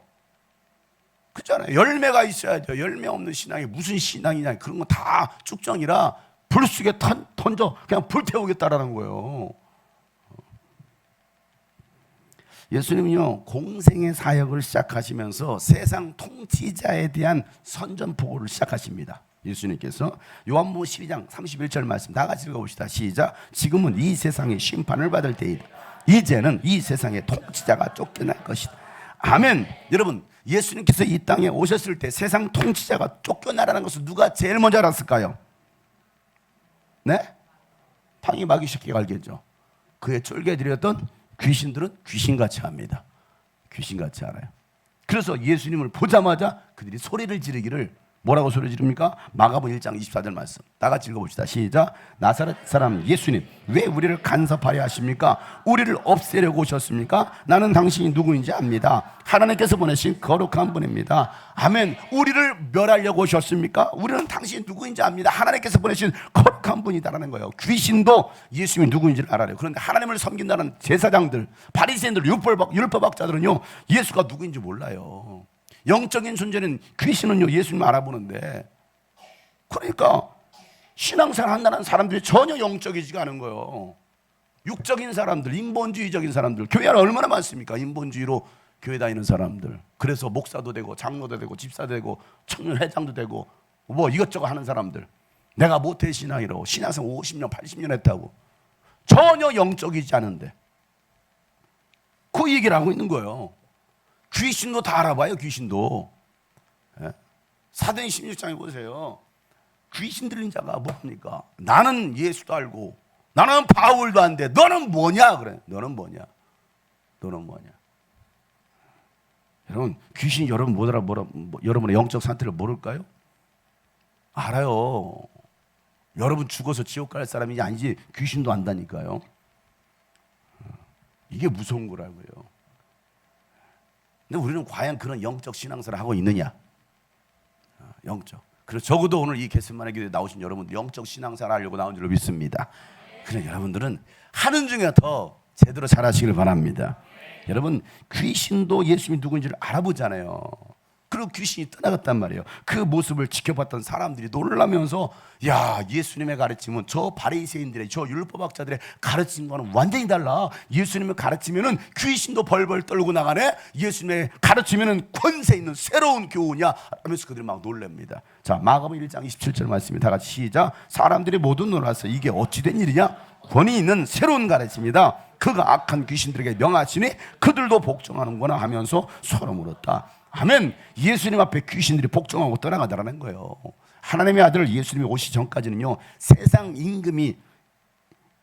그렇잖아요. 열매가 있어야죠. 열매 없는 신앙이 무슨 신앙이냐, 그런 거 다 쭉정이라 불 속에 던져 그냥 불태우겠다라는 거예요. 예수님은요, 공생의 사역을 시작하시면서 세상 통치자에 대한 선전포고를 시작하십니다. 예수님께서 요한복음 12장 31절 말씀 다 같이 읽어봅시다. 시작. 지금은 이 세상의 심판을 받을 때이다. 이제는 이 세상의 통치자가 쫓겨날 것이다. 아멘. 여러분, 예수님께서 이 땅에 오셨을 때 세상 통치자가 쫓겨나라는 것을 누가 제일 먼저 알았을까요? 네? 팡이 마귀 새끼가 알겠죠. 그의 쫄개들이었던 귀신들은 귀신같이 합니다. 귀신같이 알아요. 그래서 예수님을 보자마자 그들이 소리를 지르기를, 뭐라고 소리 지릅니까? 마가복음 1장 24절 말씀 다 같이 읽어봅시다. 시작. 나사렛 사람 예수님, 왜 우리를 간섭하려 하십니까? 우리를 없애려고 오셨습니까? 나는 당신이 누구인지 압니다. 하나님께서 보내신 거룩한 분입니다. 아멘. 우리를 멸하려고 오셨습니까? 우리는 당신이 누구인지 압니다. 하나님께서 보내신 거룩한 분이다라는 거예요. 귀신도 예수님이 누구인지를 알아요. 그런데 하나님을 섬긴다는 제사장들, 바리새인들, 율법학자들은요, 예수가 누구인지 몰라요. 영적인 존재는, 귀신은요, 예수님 알아보는데, 그러니까 신앙생활 한다는 사람들이 전혀 영적이지가 않은 거예요. 육적인 사람들, 인본주의적인 사람들, 교회 안에 얼마나 많습니까? 인본주의로 교회 다니는 사람들. 그래서 목사도 되고 장로도 되고 집사도 되고 청년 회장도 되고 뭐 이것저것 하는 사람들. 내가 모태 신앙이라고 신앙생활 50년 80년 했다고 전혀 영적이지 않은데 그 얘기를 하고 있는 거예요. 귀신도 다 알아봐요. 귀신도. 사도행 16장에 보세요. 귀신 들린 자가 뭡니까? 나는 예수도 알고 나는 바울도 안돼. 너는 뭐냐? 그래. 너는 뭐냐? 너는 뭐냐? 여러분, 귀신이 여러분의 영적 상태를 모를까요? 알아요. 여러분 죽어서 지옥 갈 사람인지 아닌지 귀신도 안다니까요. 이게 무서운 거라고요. 근데 우리는 과연 그런 영적 신앙생활을 하고 있느냐? 영적. 그래서 적어도 오늘 이 게세마네 교회에 나오신 여러분들 영적 신앙생활 하려고 나온 줄로 믿습니다. 그래, 여러분들은 하는 중에 더 제대로 잘하시길 바랍니다. 여러분, 귀신도 예수님이 누구인지를 알아보잖아요. 그리고 귀신이 떠나갔단 말이에요. 그 모습을 지켜봤던 사람들이 놀라면서, 야, 예수님의 가르침은 저 바리새인들의, 저 율법학자들의 가르침과는 완전히 달라. 예수님의 가르치면은 귀신도 벌벌 떨고 나가네. 예수님의 가르치면은 권세 있는 새로운 교훈이야 하면서 그들이 막 놀랍니다. 자, 마가복음 1장 27절 말씀이 다 같이 시작. 사람들이 모두 놀라서 이게 어찌된 일이냐? 권위 있는 새로운 가르침이다. 그가 악한 귀신들에게 명하시니 그들도 복종하는구나 하면서 서로 물었다. 아멘. 예수님 앞에 귀신들이 복종하고 떠나가더라는 거예요. 하나님의 아들 예수님이 오시기 전까지는요, 세상 임금이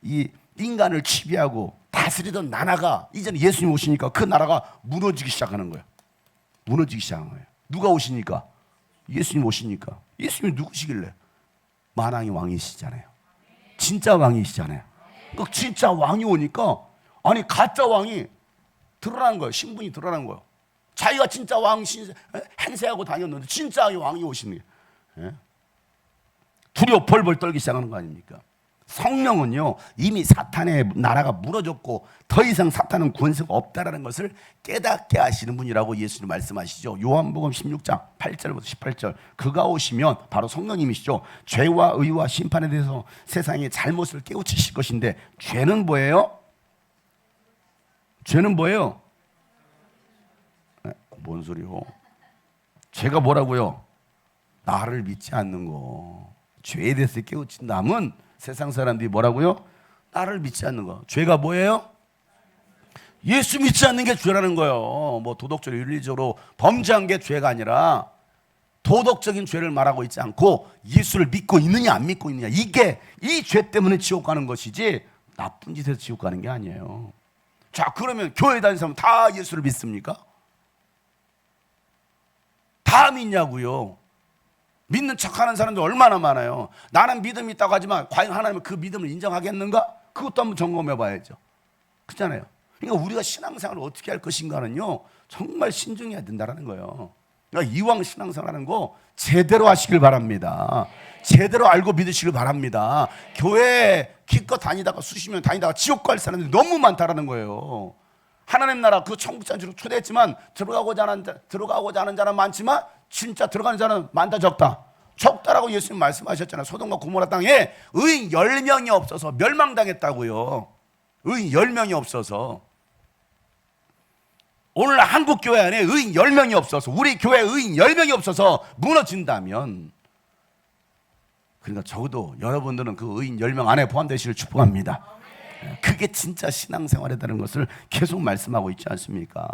이 인간을 지배하고 다스리던 나라가 이제는 예수님 오시니까 그 나라가 무너지기 시작하는 거예요. 무너지기 시작한 거예요. 누가 오시니까? 예수님 오시니까. 예수님이 누구시길래? 만왕의 왕이시잖아요. 진짜 왕이시잖아요. 그 진짜 왕이 오니까, 아니 가짜 왕이 드러나는 거예요. 신분이 드러나는 거예요. 자기가 진짜 왕 행세하고 다녔는데 진짜 왕이 오시는 거예요. 두려워 벌벌 떨기 시작하는 거 아닙니까? 성령은요, 이미 사탄의 나라가 무너졌고 더 이상 사탄은 권세가 없다라는 것을 깨닫게 하시는 분이라고 예수님 말씀하시죠. 요한복음 16장 8절부터 18절. 그가 오시면 바로 성령님이시죠. 죄와 의와 심판에 대해서 세상의 잘못을 깨우치실 것인데, 죄는 뭐예요? 죄는 뭐예요? 뭔 소리요? 죄가 뭐라고요? 나를 믿지 않는 거. 죄에 대해서 깨우친다면 세상 사람들이 뭐라고요? 나를 믿지 않는 거. 죄가 뭐예요? 예수 믿지 않는 게 죄라는 거예요. 뭐 도덕적으로 윤리적으로 범죄한 게 죄가 아니라 도덕적인 죄를 말하고 있지 않고 예수를 믿고 있느냐 안 믿고 있느냐, 이게 이 죄 때문에 지옥 가는 것이지 나쁜 짓에서 지옥 가는 게 아니에요. 자, 그러면 교회 다니는 사람 다 예수를 믿습니까? 다 믿냐고요? 믿는 척하는 사람들 얼마나 많아요. 나는 믿음이 있다고 하지만 과연 하나님은 그 믿음을 인정하겠는가? 그것도 한번 점검해 봐야죠. 그렇잖아요. 그러니까 우리가 신앙생활을 어떻게 할 것인가는요, 정말 신중해야 된다는 거예요. 그러니까 이왕 신앙생활하는 거 제대로 하시길 바랍니다. 제대로 알고 믿으시길 바랍니다. 교회 기껏 다니다가 수십 년 다니다가 지옥 갈 사람들이 너무 많다라는 거예요. 하나님 나라 그 천국 잔치로 초대했지만 들어가고자 하는 자는 많지만 진짜 들어가는 자는 많다 적다? 적다라고 예수님 말씀하셨잖아요. 소돔과 고모라 땅에 의인 10명이 없어서 멸망당했다고요. 의인 10명이 없어서. 오늘 한국 교회 안에 의인 10명이 없어서, 우리 교회 의인 10명이 없어서 무너진다면, 그러니까 적어도 여러분들은 그 의인 10명 안에 포함되시길 축복합니다. 그게 진짜 신앙생활이라는 것을 계속 말씀하고 있지 않습니까?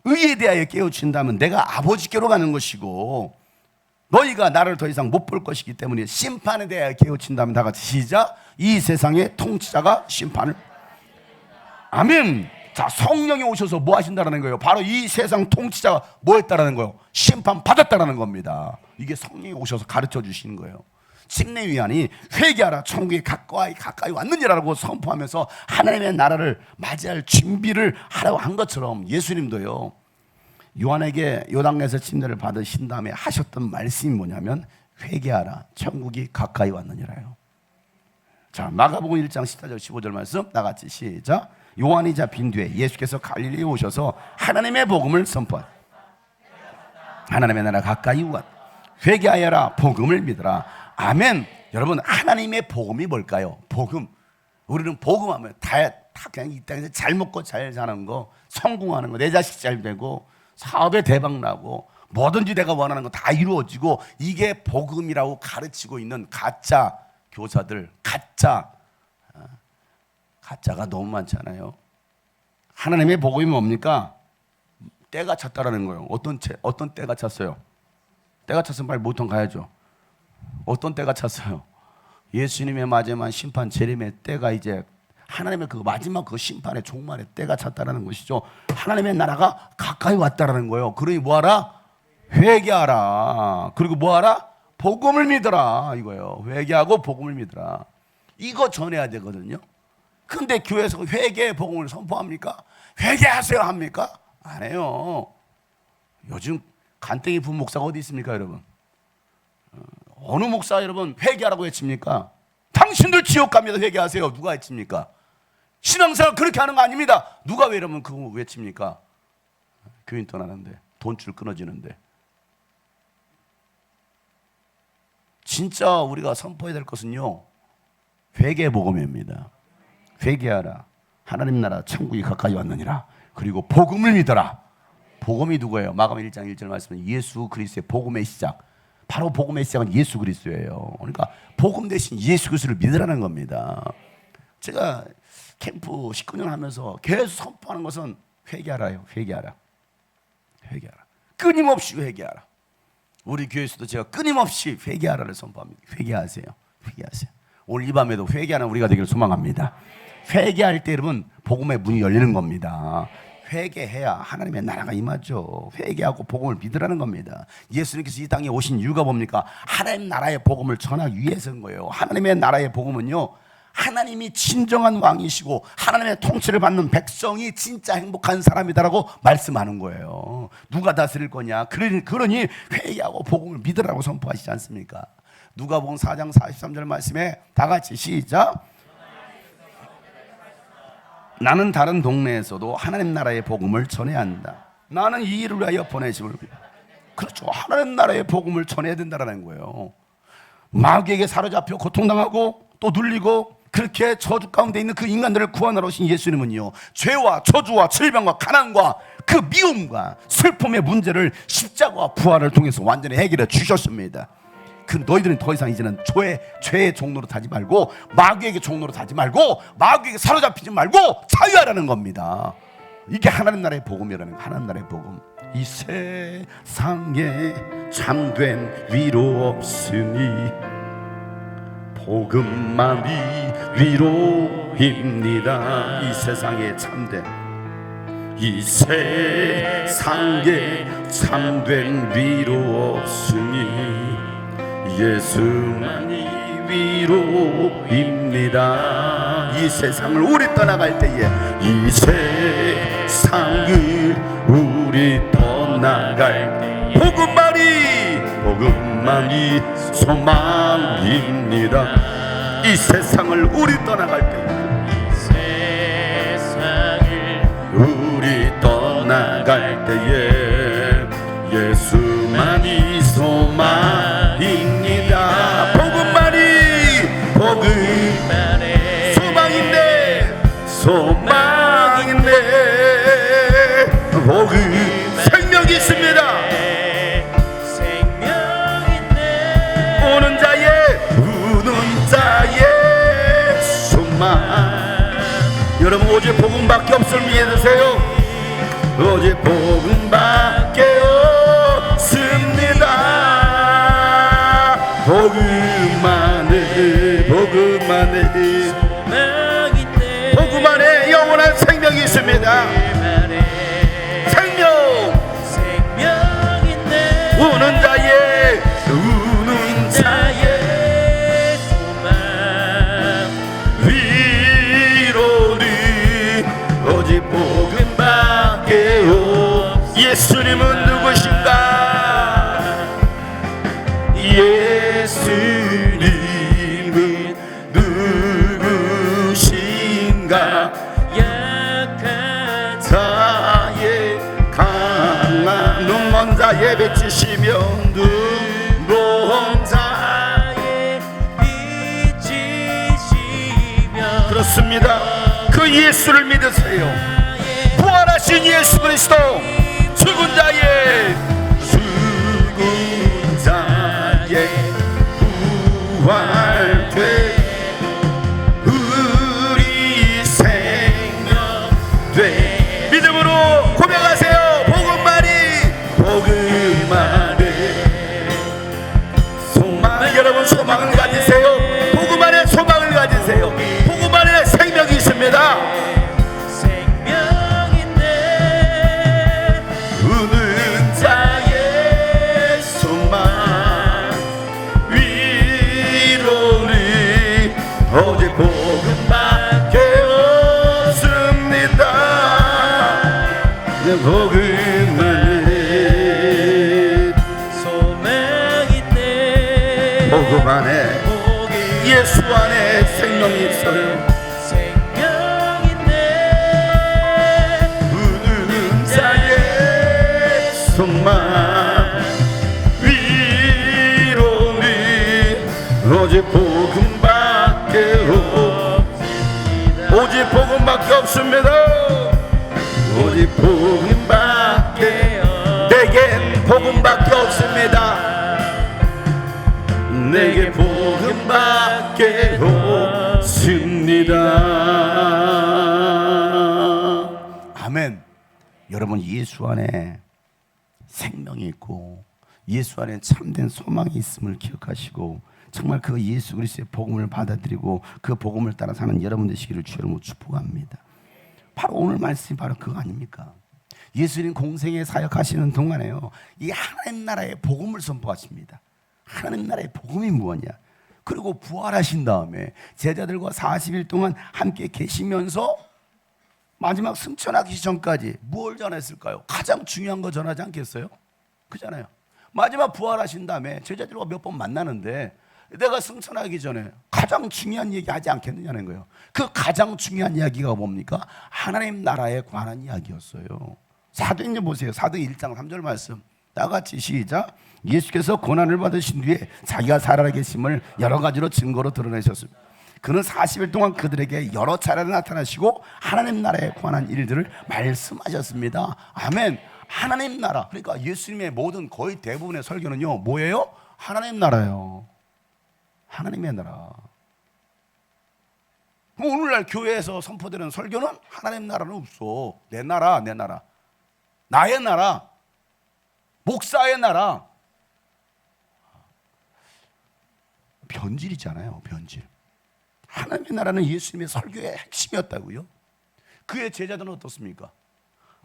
의에 대하여 깨우친다면 내가 아버지께로 가는 것이고, 너희가 나를 더 이상 못 볼 것이기 때문에 심판에 대하여 깨우친다면, 다 같이 시작. 이 세상의 통치자가 심판을. 아멘. 자, 성령이 오셔서 뭐 하신다는 거예요? 바로 이 세상 통치자가 뭐 했다라는 거예요? 심판 받았다라는 겁니다. 이게 성령이 오셔서 가르쳐 주시는 거예요. 침례요한이 회개하라, 천국이 가까이 왔느니라고 선포하면서 하나님의 나라를 맞이할 준비를 하라고 한 것처럼, 예수님도요, 요한에게 요단강에서 침례를 받으신 다음에 하셨던 말씀이 뭐냐면 회개하라, 천국이 가까이 왔느니라요. 자, 마가복음 1장 14절 15절 말씀 나같이 시작. 요한이 잡힌 뒤에 예수께서 갈릴리에 오셔서 하나님의 복음을 선포하라. 하나님의 나라 가까이 왔. 회개하여라, 복음을 믿어라. 아멘. 여러분, 하나님의 복음이 뭘까요? 복음. 우리는 복음하면 다 그냥 이 땅에서 잘 먹고 잘 사는 거, 성공하는 거, 내 자식 잘 되고, 사업에 대박 나고, 뭐든지 내가 원하는 거 다 이루어지고, 이게 복음이라고 가르치고 있는 가짜 교사들, 가짜가 너무 많잖아요. 하나님의 복음이 뭡니까? 때가 찼다라는 거예요. 어떤 때가 찼어요? 때가 찼으면 빨리 모통 가야죠. 어떤 때가 찼어요? 예수님의 마지막 심판 재림의 때가, 이제 하나님의 그 마지막 그 심판의 종말의 때가 찼다라는 것이죠. 하나님의 나라가 가까이 왔다라는 거예요. 그러니 뭐하라? 회개하라. 그리고 뭐하라? 복음을 믿어라, 이거예요. 회개하고 복음을 믿어라. 이거 전해야 되거든요. 근데 교회에서 회개의 복음을 선포합니까? 회개하세요 합니까? 안 해요. 요즘 간땡이 분 목사가 어디 있습니까, 여러분? 어느 목사 여러분 회개하라고 외칩니까? 당신들 지옥 갑니다, 회개하세요. 누가 외칩니까? 신앙생활 그렇게 하는 거 아닙니다. 누가 왜 이러면 그거 외칩니까? 교인 떠나는데, 돈줄 끊어지는데. 진짜 우리가 선포해야 될 것은요, 회개 복음입니다. 회개하라, 하나님 나라 천국이 가까이 왔느니라. 그리고 복음을 믿어라. 복음이 누구예요? 마가복음 1장 1절 말씀은 예수 그리스도의 복음의 시작. 바로 복음의 시작은 예수 그리스도예요. 그러니까 복음 대신 예수 그리스도를 믿으라는 겁니다. 제가 캠프 19년 하면서 계속 선포하는 것은 회개하라요. 회개하라. 끊임없이 회개하라. 우리 교회에서도 제가 끊임없이 회개하라를 선포합니다. 회개하세요. 오늘 이 밤에도 회개하는 우리가 되기를 소망합니다. 회개할 때 여러분 복음의 문이 열리는 겁니다. 회개해야 하나님의 나라가 임하죠. 회개하고 복음을 믿으라는 겁니다. 예수님께서 이 땅에 오신 이유가 뭡니까? 하나님 나라의 복음을 전하기 위해서인 거예요. 하나님의 나라의 복음은요, 하나님이 진정한 왕이시고 하나님의 통치를 받는 백성이 진짜 행복한 사람이다라고 말씀하는 거예요. 누가 다스릴 거냐? 그러니 회개하고 복음을 믿으라고 선포하시지 않습니까? 누가복음 4장 43절 말씀에 다 같이 시작. 나는 다른 동네에서도 하나님 나라의 복음을 전해야 한다. 나는 이 일을 위하여 보내심을. 그렇죠. 하나님 나라의 복음을 전해야 된다는 거예요. 마귀에게 사로잡혀 고통당하고 또 눌리고 그렇게 저주 가운데 있는 그 인간들을 구원하러 오신 예수님은요, 죄와 저주와 질병과 가난과 그 미움과 슬픔의 문제를 십자가와 부활을 통해서 완전히 해결해 주셨습니다. 그 너희들은 더 이상 이제는 죄의 종로로 타지 말고, 마귀에게 종로로 타지 말고, 마귀에게 사로잡히지 말고 자유하라는 겁니다. 이게 하나님 나라의 복음이라는 거예요. 하나님 나라의 복음. 이 세상에 참된 위로 없으니 복음만이 위로입니다. 이 세상에 참된 위로 없으니 예수만이 위로입니다. 이 세상을 우리 떠나갈 때에, 이 세상을 우리 떠나갈 때 복음만이 소망입니다. 이 세상을 우리 떠나갈 때, 이 세상을 우리 소망 있네. 복음 생명이 있습니다. 우는 자의 소망. 여러분 오직 복음밖에 없을 믿으세요. 오직 복음밖에 없습니다. 복음 안에 영원한 생명이 있습니다. 생명 우는 자의 소망 위로는 오직 복음밖에 없. 예수님은 누구신가? 예수님은 누구신가? 약한 자의 강한 눈먼 자의 빛이시며 눈먼 자의 빛이시며. 그렇습니다. 그 예수를 믿으세요. 부활하신 예수 그리스도 죽은 자의 부활되 우리 생명 돼. 믿음으로 고백하세요. 복음만이 소망. 여러분 소망을 가지세요. 복음 안에 소망을 가지세요. 복음 안에 생명이 있습니다. 우는 자의 소망 위로는 오직 복음밖에 없습니다. 복음만에 소망 있네. 복음 안에 예수 안에 생명이 있어요. 소망 위로는 오직 복음밖에 없습니다. 오직 복음밖에 없습니다. 오직 복음밖에 내겐 복음밖에 없습니다. 내게 복음밖에 없습니다. 아멘. 여러분 예수 안에 생명이 있고 예수 안에 참된 소망이 있음을 기억하시고 정말 그 예수 그리스도의 복음을 받아들이고 그 복음을 따라 사는 여러분 되시기를 주여로 축복합니다. 바로 오늘 말씀이 바로 그거 아닙니까? 예수님 공생에 사역하시는 동안에요, 이 하나님 나라의 복음을 선포하십니다. 하나님 나라의 복음이 무엇이냐? 그리고 부활하신 다음에 제자들과 40일 동안 함께 계시면서 마지막 승천하기 전까지 뭘 전했을까요? 가장 중요한 거 전하지 않겠어요? 그잖아요. 마지막 부활하신 다음에 제자들과 몇 번 만나는데 내가 승천하기 전에 가장 중요한 얘기 하지 않겠느냐는 거예요. 그 가장 중요한 이야기가 뭡니까? 하나님 나라에 관한 이야기였어요. 사도행전 보세요. 사도행 1장 3절 말씀 다 같이 시작. 예수께서 고난을 받으신 뒤에 자기가 살아계심을 여러 가지로 증거로 드러내셨습니다. 그는 40일 동안 그들에게 여러 차례 나타나시고 하나님 나라에 관한 일들을 말씀하셨습니다. 아멘. 하나님 나라, 그러니까 예수님의 모든 거의 대부분의 설교는요 뭐예요? 하나님 나라예요. 하나님의 나라. 오늘날 교회에서 선포되는 설교는 하나님 나라는 없어. 내 나라, 내 나라, 나의 나라, 목사의 나라. 변질이잖아요. 변질. 하나님의 나라는 예수님의 설교의 핵심이었다고요. 그의 제자들은 어떻습니까?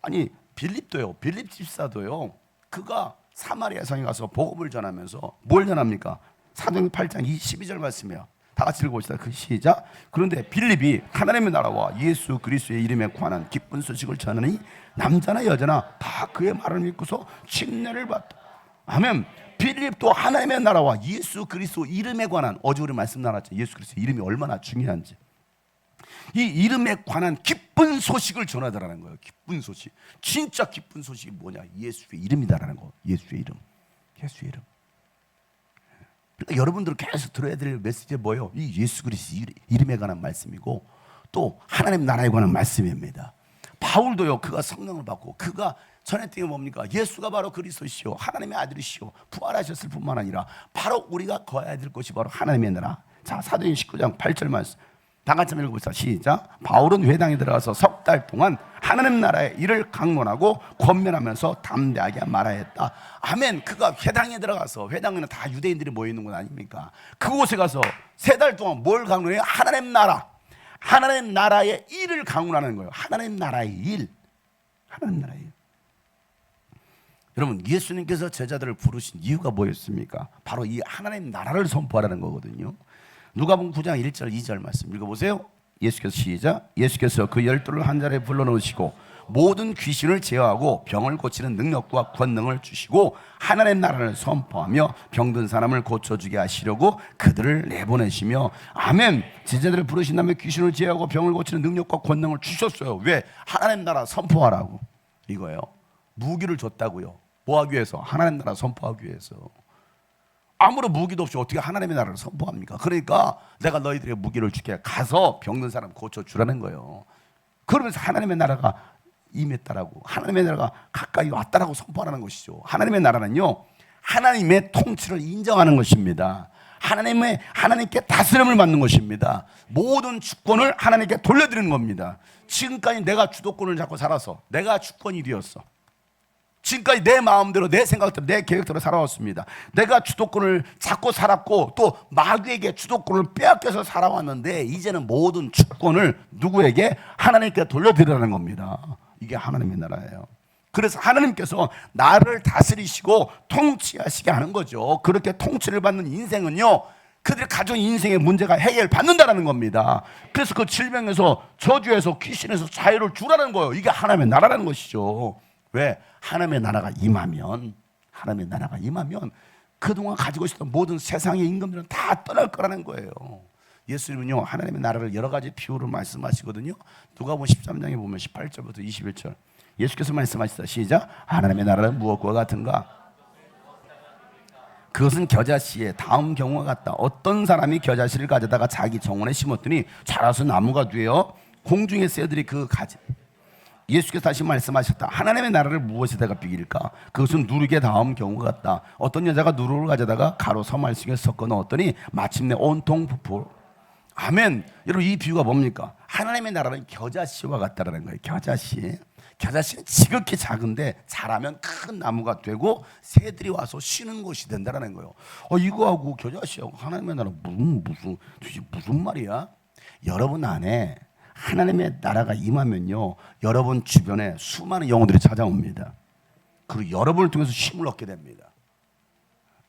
아니 빌립도요, 빌립 집사도요, 그가 사마리아 성에 가서 복음을 전하면서 뭘 전합니까? 사도행전 8장 22절 말씀이에요. 다 같이 읽어봅시다. 그 시작. 그런데 빌립이 하나님의 나라와 예수 그리스도의 이름에 관한 기쁜 소식을 전하니 남자나 여자나 다 그의 말을 믿고서 침례를 받다. 아멘. 빌립도 하나님의 나라와 예수 그리스도 이름에 관한, 어제 우리 말씀 나눴죠. 예수 그리스도 이름이 얼마나 중요한지. 이 이름에 관한 기쁜 소식을 전하더라는 거예요. 기쁜 소식. 진짜 기쁜 소식이 뭐냐? 예수의 이름이다라는 거. 예수의 이름. 예수의 이름. 그러니까 여러분들 계속 들어야 될 메시지가 뭐예요? 이 예수 그리스도 이름에 관한 말씀이고, 또 하나님 나라에 관한 말씀입니다. 바울도요, 그가 성령을 받고 그가 전했던 게 뭡니까? 예수가 바로 그리스도시요 하나님의 아들이시요 부활하셨을 뿐만 아니라 바로 우리가 거해야 될 것이 바로 하나님의 나라. 자, 사도행 19장 8절 말씀 다 같이 한번 읽어보시죠. 시작. 바울은 회당에 들어가서 석 달 동안 하나님 나라의 일을 강론하고 권면하면서 담대하게 말하였다. 아멘. 그가 회당에 들어가서, 회당에는 다 유대인들이 모여있는 곳 아닙니까? 그곳에 가서 3달 동안 뭘 강론해요? 하나님 나라, 하나님 나라의 일을 강론하는 거예요. 하나님 나라의 일, 하나님 나라의 일. 여러분, 예수님께서 제자들을 부르신 이유가 뭐였습니까? 바로 이 하나님 나라를 선포하라는 거거든요. 누가복음 9장 1절 2절 말씀 읽어보세요. 예수께서 시작. 예수께서 그 12를 한 자리에 불러놓으시고 모든 귀신을 제어하고 병을 고치는 능력과 권능을 주시고 하나님 나라를 선포하며 병든 사람을 고쳐주게 하시려고 그들을 내보내시며 아멘. 제자들을 부르신 다음에 귀신을 제어하고 병을 고치는 능력과 권능을 주셨어요. 왜? 하나님 나라 선포하라고. 이거예요. 무기를 줬다고요. 뭐 하기 위해서? 하나님 나라 선포하기 위해서. 아무런 무기도 없이 어떻게 하나님의 나라를 선포합니까? 그러니까 내가 너희들에게 무기를 줄게. 가서 병든 사람 고쳐주라는 거예요. 그러면서 하나님의 나라가 임했다라고, 하나님의 나라가 가까이 왔다라고 선포하는 것이죠. 하나님의 나라는요, 하나님의 통치를 인정하는 것입니다. 하나님께 다스림을 받는 것입니다. 모든 주권을 하나님께 돌려드리는 겁니다. 지금까지 내가 주도권을 잡고 살아서 내가 주권이 되었어. 지금까지 내 마음대로, 내 생각대로, 내 계획대로 살아왔습니다. 내가 주도권을 잡고 살았고 또 마귀에게 주도권을 빼앗겨서 살아왔는데 이제는 모든 주권을 누구에게? 하나님께 돌려드리라는 겁니다. 이게 하나님의 나라예요. 그래서 하나님께서 나를 다스리시고 통치하시게 하는 거죠. 그렇게 통치를 받는 인생은요, 그들이 가진 인생의 문제가 해결받는다는 겁니다. 그래서 그 질병에서, 저주에서, 귀신에서 자유를 주라는 거예요. 이게 하나님의 나라라는 것이죠. 왜? 하나님의 나라가 임하면, 하나님의 나라가 임하면 그동안 가지고 있었던 모든 세상의 임금들은 다 떠날 거라는 거예요. 예수님은요, 하나님의 나라를 여러 가지 비유로 말씀하시거든요. 누가복음 13장에 보면 18절부터 21절 예수께서 말씀하시다. 시작. 하나님의 나라는 무엇과 같은가? 그것은 겨자씨의 다음 경우와 같다. 어떤 사람이 겨자씨를 가져다가 자기 정원에 심었더니 자라서 나무가 되어 공중의 새들이 그 가지. 예수께서 다시 말씀하셨다. 하나님의 나라를 무엇에다가 비길까? 그것은 누룩의 다음 경우가 같다. 어떤 여자가 누룩을 가져다가 가루 서말 속에 섞어 넣었더니 마침내 온통 부풀. 아멘. 여러분, 이 비유가 뭡니까? 하나님의 나라는 겨자씨와 같다라는 거예요. 겨자씨. 겨자씨는 지극히 작은데 자라면 큰 나무가 되고 새들이 와서 쉬는 곳이 된다라는 거예요. 이거하고 겨자씨하고 하나님의 나라 무슨 말이야? 여러분 안에 하나님의 나라가 임하면요, 여러분 주변에 수많은 영혼들이 찾아옵니다. 그리고 여러분을 통해서 힘을 얻게 됩니다.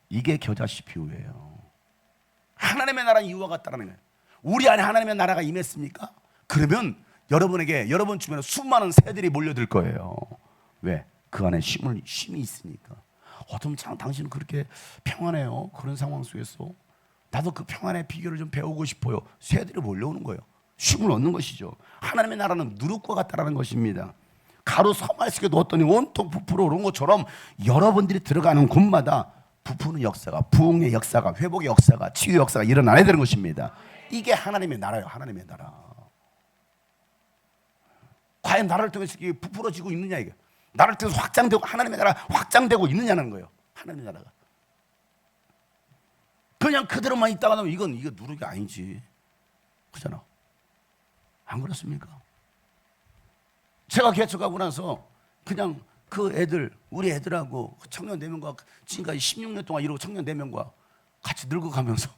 이게 겨자씨 비유예요. 하나님의 나라는 이와 같다는 거예요. 우리 안에 하나님의 나라가 임했습니까? 그러면 여러분에게, 여러분 주변에 수많은 새들이 몰려들 거예요. 왜? 그 안에 힘이 있으니까. 어쩜 참 당신은 그렇게 평안해요. 그런 상황 속에서 나도 그 평안의 비결을 좀 배우고 싶어요. 새들이 몰려오는 거예요. 힘을 얻는 것이죠. 하나님의 나라는 누룩과 같다라는 것입니다. 가루 서말 속에 넣었더니 온통 부풀어 오른 것처럼 여러분들이 들어가는 곳마다 부푸는 역사가, 부흥의 역사가, 회복의 역사가, 치유 역사가 일어나야 되는 것입니다. 이게 하나님의 나라예요. 하나님의 나라. 과연 나라를 통해서 이게 부풀어지고 있느냐, 이게. 나라를 통해서 확장되고, 하나님의 나라 확장되고 있느냐는 거예요. 하나님의 나라가. 그냥 그대로만 있다가 나면 이거 누룩이 아니지. 그잖아. 안 그렇습니까? 제가 개척하고 나서 그냥 그 애들, 우리 애들하고 청년 4명과 지금까지 16년 동안 이러고 청년 4명과 같이 늙어가면서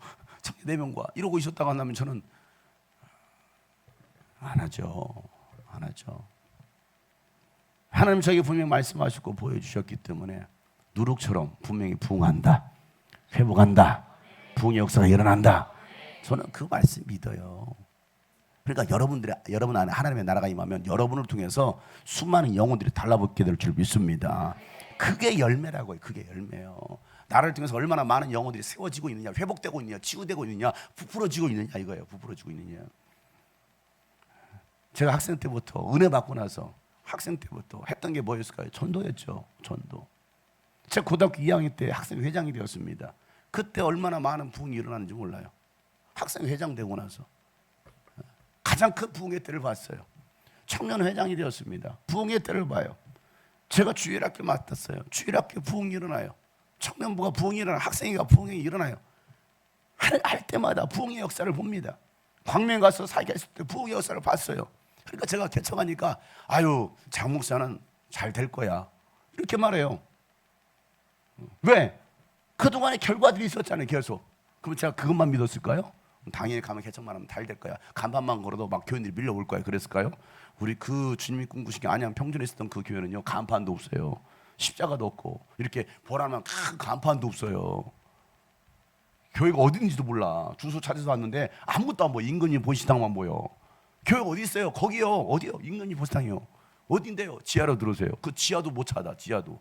청년 4명과 이러고 있었다가 나면 저는 안 하죠. 안 하죠. 하나님 저에게 분명히 말씀하셨고 보여주셨기 때문에 누룩처럼 분명히 부흥한다, 회복한다, 부흥의 역사가 일어난다. 저는 그 말씀 믿어요. 그러니까 여러분 안에 하나님의 나라가 임하면 여러분을 통해서 수많은 영혼들이 달라붙게 될 줄 믿습니다. 그게 열매라고요. 그게 열매요. 나를 통해서 얼마나 많은 영혼들이 세워지고 있느냐, 회복되고 있느냐, 치유되고 있느냐, 부풀어지고 있느냐, 이거예요. 부풀어지고 있느냐. 제가 학생 때부터 은혜 받고 나서 학생 때부터 했던 게 뭐였을까요? 전도였죠. 전도. 제가 고등학교 2학년 때 학생 회장이 되었습니다. 그때 얼마나 많은 부흥이 일어났는지 몰라요. 학생 회장 되고 나서 가장 큰 부흥의 때를 봤어요. 청년 회장이 되었습니다. 부흥의 때를 봐요. 제가 주일학교 맡았어요. 주일학교 부흥이 일어나요. 청년부가 부흥이 일어나요. 학생회가 부흥이 일어나요. 할 때마다 부흥의 역사를 봅니다. 광명 가서 사역했을 때 부흥의 역사를 봤어요. 그러니까 제가 개척하니까 아유 장 목사는 잘 될 거야 이렇게 말해요. 왜? 그동안에 결과들이 있었잖아요. 계속. 그럼 제가 그것만 믿었을까요? 당연히 가면 개척만 하면 잘 될 거야. 간판만 걸어도 막 교인들이 밀려올 거야. 그랬을까요? 우리 그 주님이 꿈꾸신 게 안양 평촌에 있었던 그 교회는요, 간판도 없어요. 십자가도 없고 이렇게 보라만 큰 간판도 없어요. 교회가 어딘지도 몰라. 주소 찾아서 왔는데 아무것도 안 보여. 임금님 보시당만 보여. 교회가 어디 있어요? 거기요. 어디요? 임금님 보시당이요. 어딘데요? 지하로 들어오세요. 그 지하도 못 찾아. 지하도.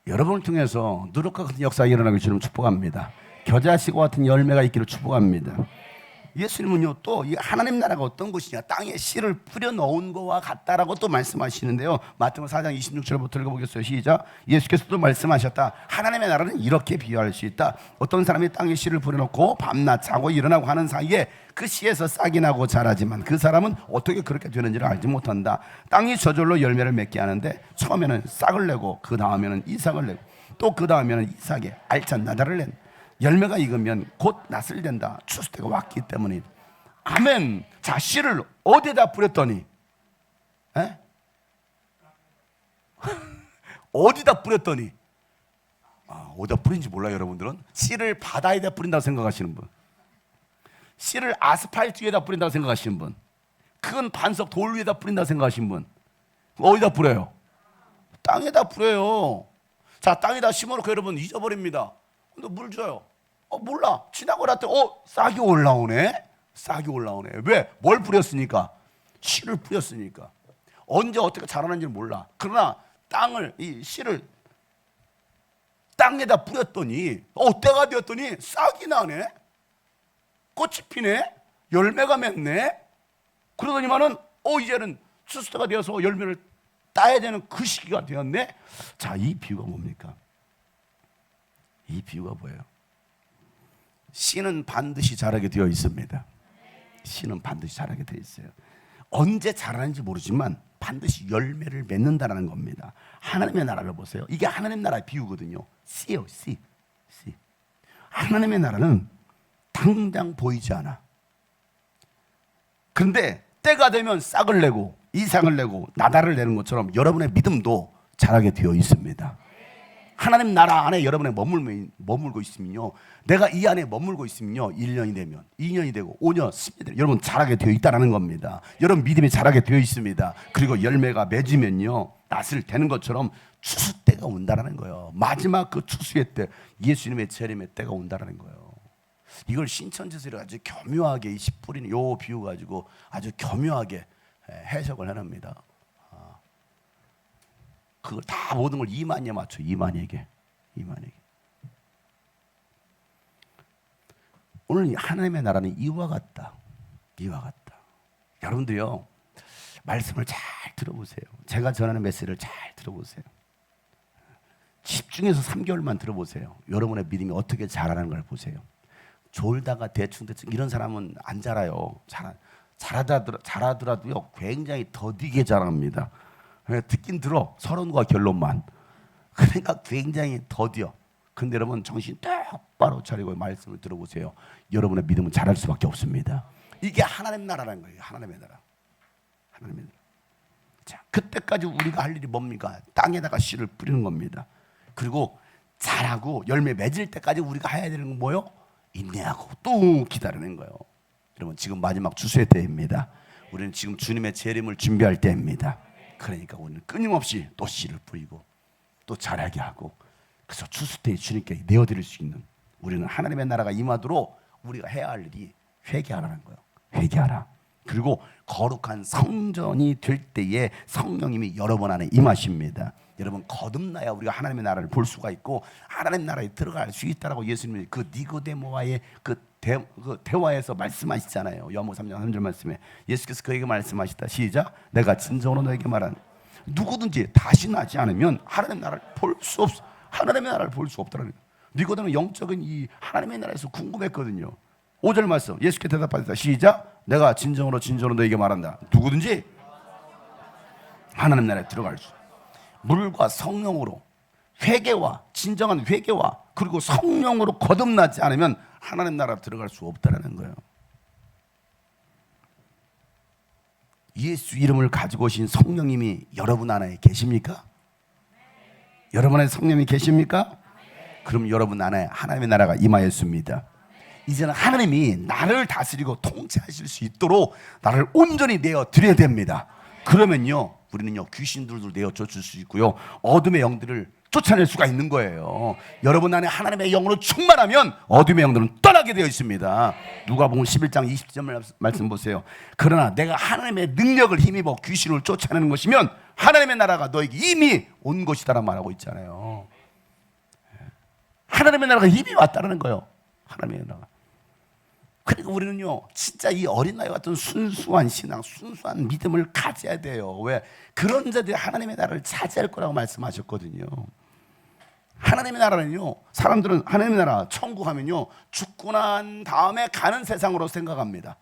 여러분을 통해서 누룩과 같은 역사가 일어나길 주님 축복합니다. 겨자씨와 같은 열매가 있기를 축복합니다. 예수님은요 또 이 하나님 나라가 어떤 것이냐, 땅에 씨를 뿌려 넣은 거와 같다라고 또 말씀하시는데요. 마태복음 4장 26절부터 읽어보겠어요. 시작. 예수께서도 말씀하셨다. 하나님의 나라는 이렇게 비유할 수 있다. 어떤 사람이 땅에 씨를 뿌려놓고 밤낮 자고 일어나고 하는 사이에 그 씨에서 싹이 나고 자라지만 그 사람은 어떻게 그렇게 되는지를 알지 못한다. 땅이 저절로 열매를 맺게 하는데 처음에는 싹을 내고 그 다음에는 이삭을 내고 또 그 다음에는 이삭에 알찬 나다를 낸 열매가 익으면 곧 낫을 된다. 추수 때가 왔기 때문에. 아멘. 자, 씨를 어디에다 뿌렸더니? 에? 어디다 뿌렸더니? 어디다 뿌린지 몰라요, 여러분들은? 씨를 바다에다 뿌린다고 생각하시는 분, 씨를 아스팔트 위에다 뿌린다고 생각하시는 분, 큰 반석 돌 위에다 뿌린다고 생각하시는 분, 어디다 뿌려요? 땅에다 뿌려요. 자, 땅에다 심어놓고 여러분 잊어버립니다. 근데 물 줘요. 몰라. 지나고 났더니 싹이 올라오네. 싹이 올라오네. 왜? 뭘 뿌렸으니까? 씨를 뿌렸으니까. 언제 어떻게 자라는지는 몰라. 그러나 땅을, 이 씨를 땅에다 뿌렸더니 때가 되었더니 싹이 나네. 꽃이 피네. 열매가 맺네. 그러더니만은 이제는 추수 때가 되어서 열매를 따야 되는 그 시기가 되었네. 자, 이 비유가 뭡니까? 이 비유가 뭐예요? 씨는 반드시 자라게 되어 있습니다. 씨는 반드시 자라게 되어 있어요. 언제 자라는지 모르지만 반드시 열매를 맺는다는 겁니다. 하나님의 나라를 보세요. 이게 하나님 나라의 비유거든요. 씨요, 씨. 하나님의 나라는 당장 보이지 않아. 그런데 때가 되면 싹을 내고 이삭을 내고 나달을 내는 것처럼 여러분의 믿음도 자라게 되어 있습니다. 하나님 나라 안에 여러분이 머물고 있으면요, 내가 이 안에 머물고 있으면요, 1년이 되면 2년이 되고 5년, 10년 되면 여러분 자라게 되어 있다는 겁니다. 여러분 믿음이 자라게 되어 있습니다. 그리고 열매가 맺으면요, 낫을 되는 것처럼 추수 때가 온다는 거예요. 마지막 그 추수의 때, 예수님의 재림의 때가 온다는 거예요. 이걸 신천지들이 아주 교묘하게 이 씨 뿌리는 요 비유 가지고 아주 교묘하게 해석을 해냅니다. 그걸 다 모든 걸 이만희에 맞춰. 이만희에게. 오늘 하나님의 나라는 이와 같다. 여러분들요, 말씀을 잘 들어보세요. 제가 전하는 메시지를 잘 들어보세요. 집중해서 3개월만 들어보세요. 여러분의 믿음이 어떻게 자라는 걸 보세요. 졸다가 대충 이런 사람은 안 자라요. 자라더라도요, 굉장히 더디게 자랍니다. 듣긴 들어, 서론과 결론만. 그러니까 굉장히 더디어. 근데 여러분 정신 똑바로 차리고 말씀을 들어보세요. 여러분의 믿음은 자랄 수밖에 없습니다. 이게 하나님 나라라는 거예요. 하나님의 나라. 자, 그때까지 우리가 할 일이 뭡니까? 땅에다가 씨를 뿌리는 겁니다. 그리고 자라고 열매 맺을 때까지 우리가 해야 되는 건 뭐요? 인내하고 또 기다리는 거예요. 여러분 지금 마지막 추수의 때입니다. 우리는 지금 주님의 재림을 준비할 때입니다. 그러니까 우리는 끊임없이 또 씨를 뿌리고 또 자라게 하고, 그래서 추수 때에 주님께 내어드릴 수 있는, 우리는 하나님의 나라가 임하도록 우리가 해야 할 일이 회개하라는 거예요. 회개하라. 그리고 거룩한 성전이 될 때에 성령님이 여러분 안에 임하십니다. 여러분 거듭나야 우리가 하나님의 나라를 볼 수가 있고 하나님 나라에 들어갈 수 있다라고 예수님이 그 니고데모와의 그 대화에서 말씀하시잖아요. 요한복음 3장 3절 말씀에 예수께서 그에게 말씀하시다. 시작. 내가 진정으로 너에게 말한 누구든지 다시 나지 않으면 하나님의 나라를 볼 수 없어. 하나님의 나라를 볼 수 없다는 거예요. 니고데모는 영적인 이 하나님의 나라에서 궁금했거든요. 5절 말씀 예수께 대답하셨다. 시작. 내가 진정으로 너에게 말한다. 누구든지 하나님 나라에 들어갈 수, 물과 성령으로 회개와 진정한 회개와 그리고 성령으로 거듭나지 않으면 하나님 나라 들어갈 수 없다라는 거예요. 예수 이름을 가지고 오신 성령님이 여러분 안에 계십니까? 여러분 안에 성령님이 계십니까? 그럼 여러분 안에 하나님의 나라가 임하였습니다. 이제는 하나님이 나를 다스리고 통치하실 수 있도록 나를 온전히 내어 드려야 됩니다. 그러면요 우리는요 귀신들도 내어 쫓을 수 있고요 어둠의 영들을 쫓아낼 수가 있는 거예요. 여러분 안에 하나님의 영으로 충만하면 어둠의 영들은 떠나게 되어 있습니다. 누가복음 11장 20절 말씀 보세요. 그러나 내가 하나님의 능력을 힘입어 귀신을 쫓아내는 것이면 하나님의 나라가 너에게 이미 온 것이다라고 말하고 있잖아요. 하나님의 나라가 이미 왔다는 거예요. 하나님의 나라가. 그리고 우리는요 진짜 이 어린아이 같은 순수한 신앙, 순수한 믿음을 가져야 돼요. 왜? 그런 자들이 하나님의 나라를 차지할 거라고 말씀하셨거든요. 하나님의 나라는요, 사람들은 하나님의 나라 천국 하면요 죽고 난 다음에 가는 세상으로 생각합니다.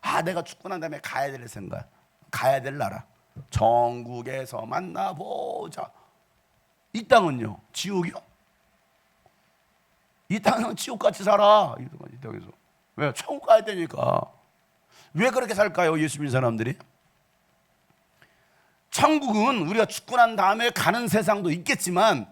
아, 내가 죽고 난 다음에 가야 될 생각, 가야 될 나라, 천국에서 만나보자. 이 땅은요 지옥이요? 이 땅은 지옥같이 살아. 이 땅에서. 왜? 천국 가야 되니까. 왜 그렇게 살까요? 예수 믿는 사람들이? 천국은 우리가 죽고 난 다음에 가는 세상도 있겠지만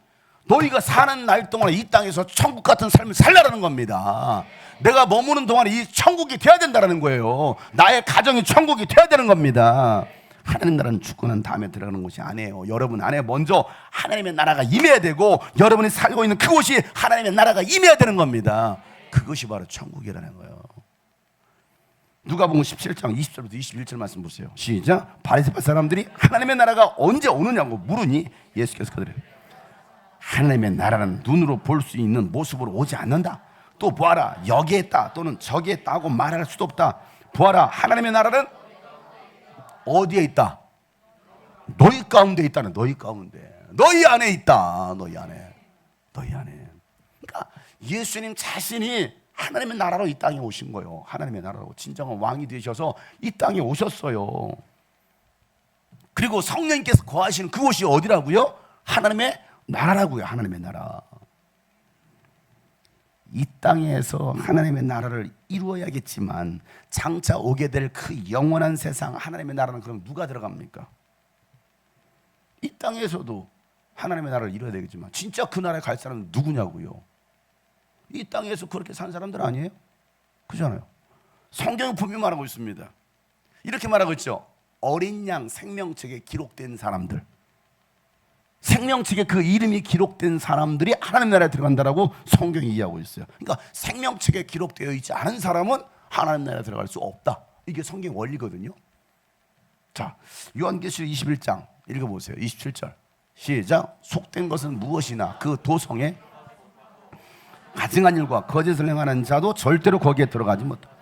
너희가 사는 날 동안 이 땅에서 천국 같은 삶을 살라라는 겁니다. 내가 머무는 동안에 이 천국이 돼야 된다는 거예요. 나의 가정이 천국이 돼야 되는 겁니다. 하나님 나라는 죽고 난 다음에 들어가는 곳이 아니에요. 여러분 안에 먼저 하나님의 나라가 임해야 되고 여러분이 살고 있는 그곳이 하나님의 나라가 임해야 되는 겁니다. 그것이 바로 천국이라는 거예요. 누가복음 17장 20절부터 21절 말씀 보세요. 시작. 바리새파 사람들이 하나님의 나라가 언제 오느냐고 물으니 예수께서 그들에게 하나님의 나라는 눈으로 볼 수 있는 모습으로 오지 않는다. 또 보아라 여기에 있다 또는 저기에 있다 하고 말할 수도 없다. 보아라 하나님의 나라는 어디에 있다? 너희 가운데 있다는. 너희 가운데, 너희 안에 있다. 너희 안에. 그러니까 예수님 자신이 하나님의 나라로 이 땅에 오신 거예요. 하나님의 나라로 진정한 왕이 되셔서 이 땅에 오셨어요. 그리고 성령님께서 거하시는 그곳이 어디라고요? 하나님의 나라라고요. 하나님의 나라. 이 땅에서 하나님의 나라를 이루어야겠지만 장차 오게 될 그 영원한 세상 하나님의 나라는 그럼 누가 들어갑니까? 이 땅에서도 하나님의 나라를 이루어야 되겠지만 진짜 그 나라에 갈 사람은 누구냐고요? 이 땅에서 그렇게 산 사람들 아니에요? 그잖아요. 성경은 분명히 말하고 있습니다. 이렇게 말하고 있죠. 어린 양 생명책에 기록된 사람들, 생명책에 그 이름이 기록된 사람들이 하나님 나라에 들어간다라고 성경이 이해하고 있어요. 그러니까 생명책에 기록되어 있지 않은 사람은 하나님 나라에 들어갈 수 없다. 이게 성경 원리거든요. 자, 요한계시록 21장 읽어보세요. 27절 시작. 속된 것은 무엇이나 그 도성에 가증한 일과 거짓을 행하는 자도 절대로 거기에 들어가지 못하고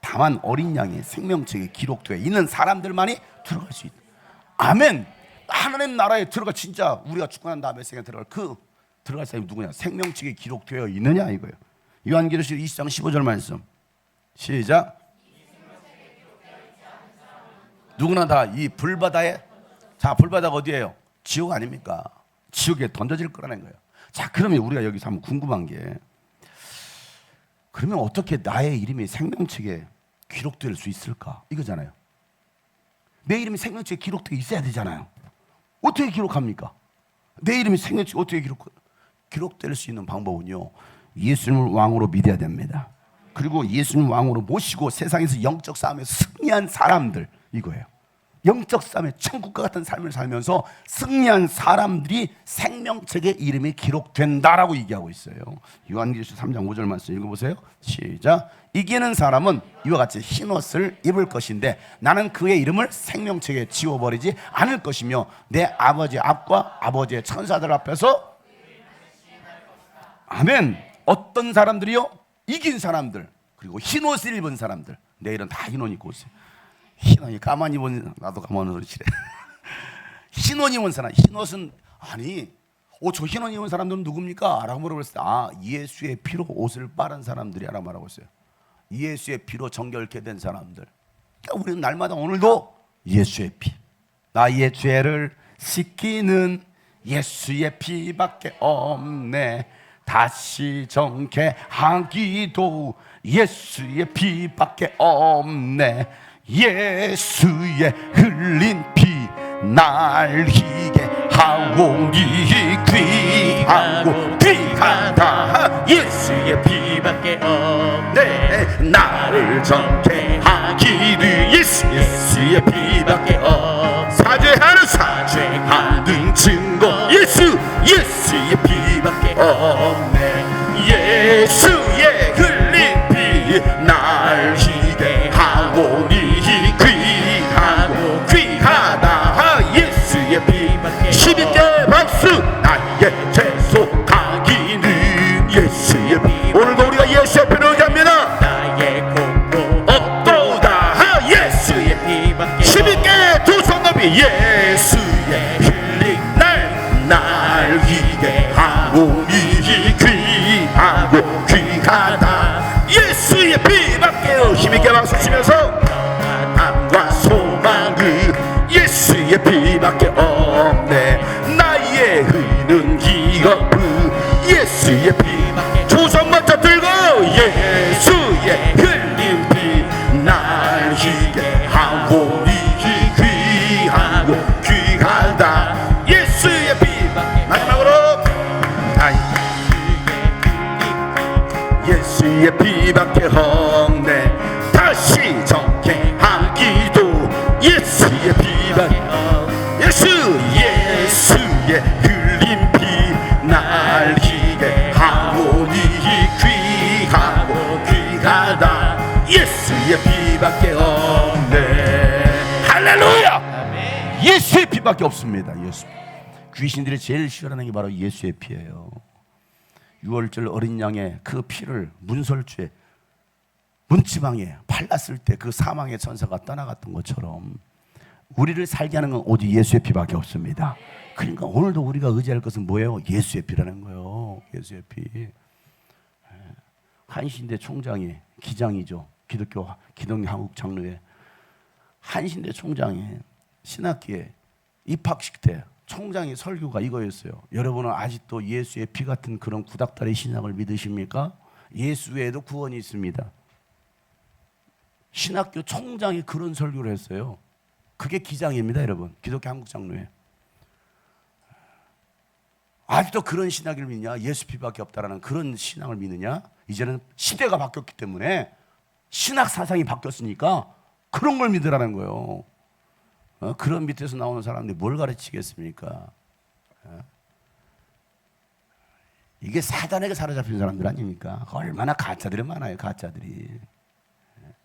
다만 어린 양이 생명책에 기록되어 있는 사람들만이 들어갈 수 있다. 아멘. 하나님 나라에 들어가 진짜 우리가 죽고 난 다음에 생에 들어갈 사람이 누구냐? 생명책에 기록되어 있느냐 이거예요. 요한계시록 20장 15절 말씀 시작. 누구나 다 이 불바다에, 자 불바다가 어디예요? 지옥 아닙니까? 지옥에 던져질 거라는 거예요. 자 그러면 우리가 여기서 한번 궁금한 게, 그러면 어떻게 나의 이름이 생명책에 기록될 수 있을까? 이거잖아요. 내 이름이 생명책에 기록되어 있어야 되잖아요. 어떻게 기록합니까? 내 이름이 생명책에 어떻게 기록될 수 있는 방법은요, 예수님을 왕으로 믿어야 됩니다. 그리고 예수님 왕으로 모시고 세상에서 영적 싸움에 승리한 사람들, 이거예요. 영적 싸움에 천국과 같은 삶을 살면서 승리한 사람들이 생명책에 이름이 기록된다라고 얘기하고 있어요. 요한계시록 3장 5절 말씀 읽어보세요. 시작. 이기는 사람은 이와 같이 흰 옷을 입을 것인데 나는 그의 이름을 생명책에 지워버리지 않을 것이며 내 아버지 앞과 아버지의 천사들 앞에서, 아멘. 어떤 사람들이요? 이긴 사람들, 그리고 흰 옷을 입은 사람들. 내일은 다 흰 옷 입고 오세요. 흰 옷이 까만 입은, 나도 까만 옷을 칠해. 흰 옷 입은 사람, 흰 옷은 아니 저 흰옷 입은 사람들은 누굽니까? 라고 물어봤을 때 예수의 피로 옷을 빨은 사람들이라고 말하고 있어요. 예수의 피로 정결케 된 사람들. 그러니까 우리는 날마다 오늘도 예수의 피, 나의 죄를 씻기는 예수의 피밖에 없네. 다시 정케 하기도 예수의 피밖에 없네. 예수의 흘린 피 날 희게 하오니 귀하고 귀하다. 예수의 피밖에 없네. 나를 정케 하기를 예수의 피밖에 없네. 사죄하는 증거 예수의 피밖에 없네. 예수의 흘린 피 날 희게 하오니 귀하고 귀하다. 예수의 피밖에 12개 박수. 나의 죄소 가기는 예수의 피. 오늘도 우리가 예수의 피를 의지합니다. 나의 공로 없도다. 예수의 피밖에 12개 두 손 높이. 예수의 흘린 날 희게 하오니 귀하고 귀하다. 예수의 피밖에 힘있게 박수 치면서 바람과 소망을 예수의 피밖에 없네. 나의 흐르는 기업은 예수의 피밖에. 두 손 먼저 들고 예수의 흘린 피 날 희게 하오니 귀하고 귀하다. 예수의 피밖에. 마지막으로 예수의 피밖에 없네. 다시 정케하기도 예수의 피밖에 없네. 예수의 흘린 피 날 희게 하오니 귀하고 귀하다. 예수의 피밖에 없네. 할렐루야. 예수의 피밖에 없습니다. 예수. 귀신들이 제일 싫어하는 게 바로 예수의 피예요. 6월절 어린 양의 그 피를 문설주에 문지방에 발랐을 때 그 사망의 천사가 떠나갔던 것처럼 우리를 살게 하는 건 오직 예수의 피밖에 없습니다. 그러니까 오늘도 우리가 의지할 것은 뭐예요? 예수의 피라는 거예요. 예수의 피. 한신대 총장이 기장이죠. 기독교 한국 장로회 한신대 총장이 신학기에 입학식 때 총장의 설교가 이거였어요. 여러분은 아직도 예수의 피 같은 그런 구닥다리 신앙을 믿으십니까? 예수 외에도 구원이 있습니다. 신학교 총장이 그런 설교를 했어요. 그게 기장입니다, 여러분. 기독교 한국 장로회. 아직도 그런 신학을 믿냐? 예수 피밖에 없다라는 그런 신앙을 믿느냐? 이제는 시대가 바뀌었기 때문에 신학 사상이 바뀌었으니까 그런 걸 믿으라는 거예요. 그런 밑에서 나오는 사람들이 뭘 가르치겠습니까? 이게 사단에게 사로잡힌 사람들 아닙니까? 얼마나 가짜들이 많아요, 가짜들이.